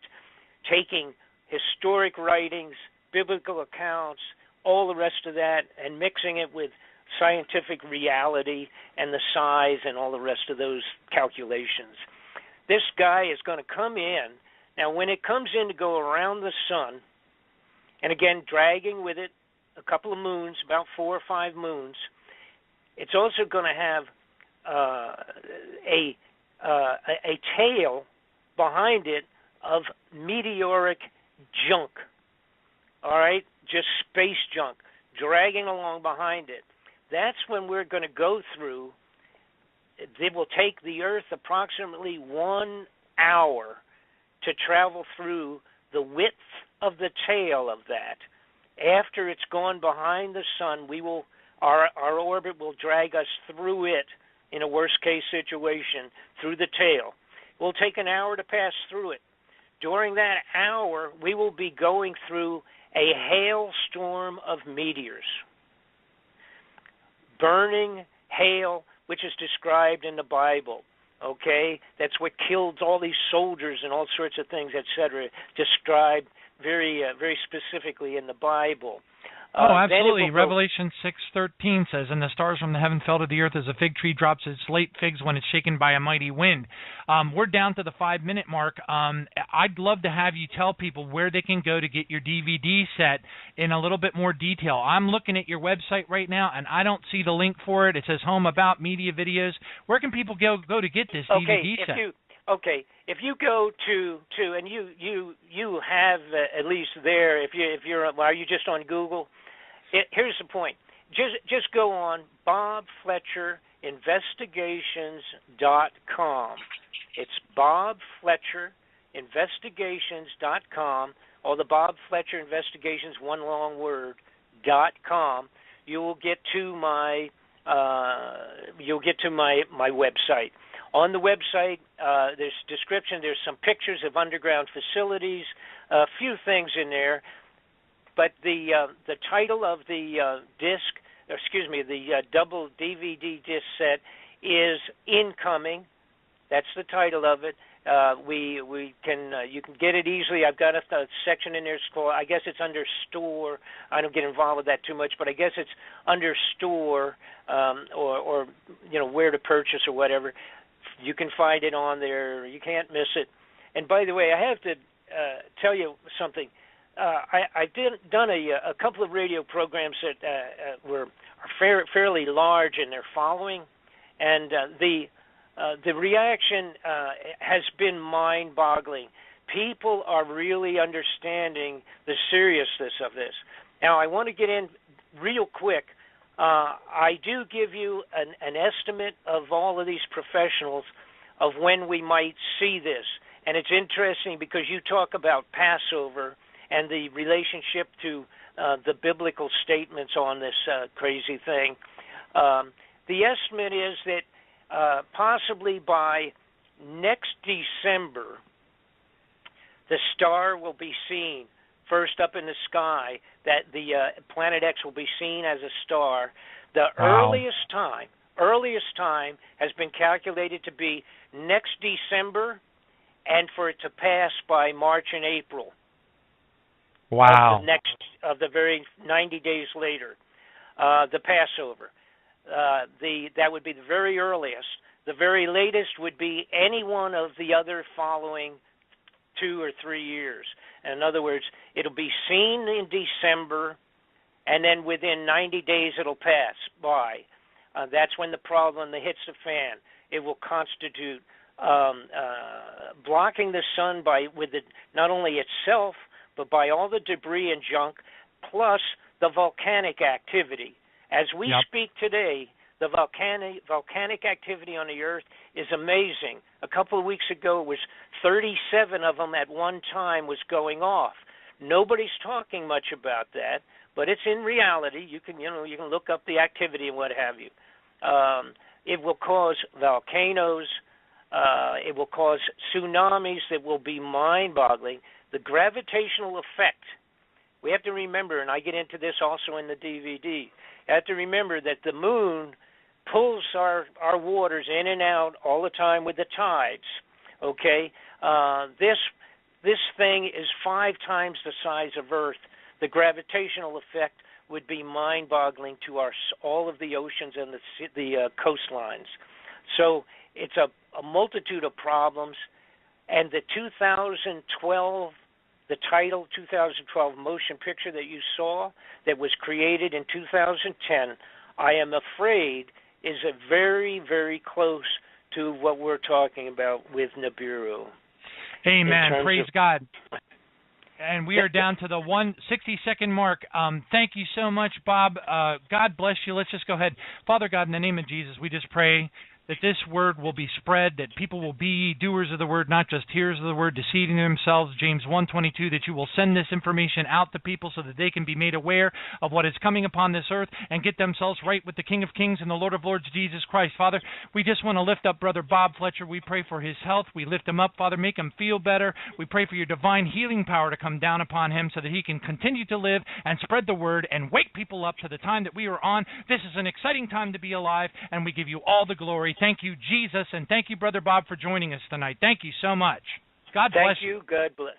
taking historic writings, biblical accounts, all the rest of that, and mixing it with scientific reality and the size and all the rest of those calculations, this guy is going to come in. Now, when it comes in to go around the sun, and again, dragging with it a couple of moons, about 4 or 5 moons, it's also going to have a tail behind it of meteoric junk, all right, just space junk, dragging along behind it. That's when we're going to go through. It will take the Earth approximately 1 hour to travel through the width of the tail of that. After it's gone behind the sun, our orbit will drag us through it in a worst-case situation, through the tail. It will take an hour to pass through it. During that hour, we will be going through a hailstorm of meteors. Burning hail, which is described in the Bible. Okay, that's what killed all these soldiers and all sorts of things, etc., described very specifically in the Bible. Oh, absolutely. Revelation 6:13 says, "And the stars from the heaven fell to the earth as a fig tree drops its late figs when it's shaken by a mighty wind." We're down to the 5-minute mark. I'd love to have you tell people where they can go to get your DVD set in a little bit more detail. I'm looking at your website right now, and I don't see the link for it. It says Home About Media Videos. Where can people go to get this DVD set? If you go to and you have at least there, if you're are you just on Google? Here's the point. Just go on BobFletcherInvestigations.com. It's BobFletcherInvestigations.com, or the Bob Fletcher Investigations, one long word, .com. You will get to my website. On the website, there's description. There's some pictures of underground facilities, a few things in there. But the title of the the double DVD disc set is Incoming. That's the title of it. You can get it easily. I've got a section in there called, I guess it's under store. I don't get involved with that too much, but I guess it's under store, or where to purchase or whatever. You can find it on there. You can't miss it. And by the way, I have to tell you something. I've done a couple of radio programs that are fairly large in their following, and the reaction has been mind-boggling. People are really understanding the seriousness of this. Now, I want to get in real quick. I do give you an estimate of all of these professionals of when we might see this. And it's interesting because you talk about Passover and the relationship to the biblical statements on this crazy thing. The estimate is that possibly by next December, the star will be seen first up in the sky, that the Planet X will be seen as a star. The earliest time has been calculated to be next December, and for it to pass by March and April. Wow. Of the very 90 days later, the Passover. That would be the very earliest. The very latest would be any one of the other following 2 or 3 years. In other words, it'll be seen in December, and then within 90 days it'll pass by. That's when the problem hits the fan. It will constitute blocking the sun not only itself, but by all the debris and junk, plus the volcanic activity. As we speak today, the volcanic activity on the Earth is amazing. A couple of weeks ago, it was 37 of them at one time was going off. Nobody's talking much about that, but it's in reality. You can look up the activity and what have you. It will cause volcanoes. It will cause tsunamis that will be mind-boggling. The gravitational effect. We have to remember, and I get into this also in the DVD. You have to remember that the moon pulls our waters in and out all the time with the tides. Okay, this thing is 5 times the size of Earth. The gravitational effect would be mind-boggling to all of the oceans and the coastlines. So it's a multitude of problems, and the 2012. The title 2012 motion picture that you saw that was created in 2010, I am afraid, is very, very close to what we're talking about with Nibiru. Amen. Praise God. And we are down to the 160-second mark. Thank you so much, Bob. God bless you. Let's just go ahead. Father God, in the name of Jesus, we just pray that this word will be spread, that people will be doers of the word, not just hearers of the word, deceiving themselves. James 1:22, that you will send this information out to people so that they can be made aware of what is coming upon this earth and get themselves right with the King of Kings and the Lord of Lords, Jesus Christ. Father, we just want to lift up Brother Bob Fletcher. We pray for his health. We lift him up, Father. Make him feel better. We pray for your divine healing power to come down upon him so that he can continue to live and spread the word and wake people up to the time that we are on. This is an exciting time to be alive, and we give you all the glory. Thank you, Jesus, and thank you, Brother Bob, for joining us tonight. Thank you so much. God bless you. Thank you. God bless.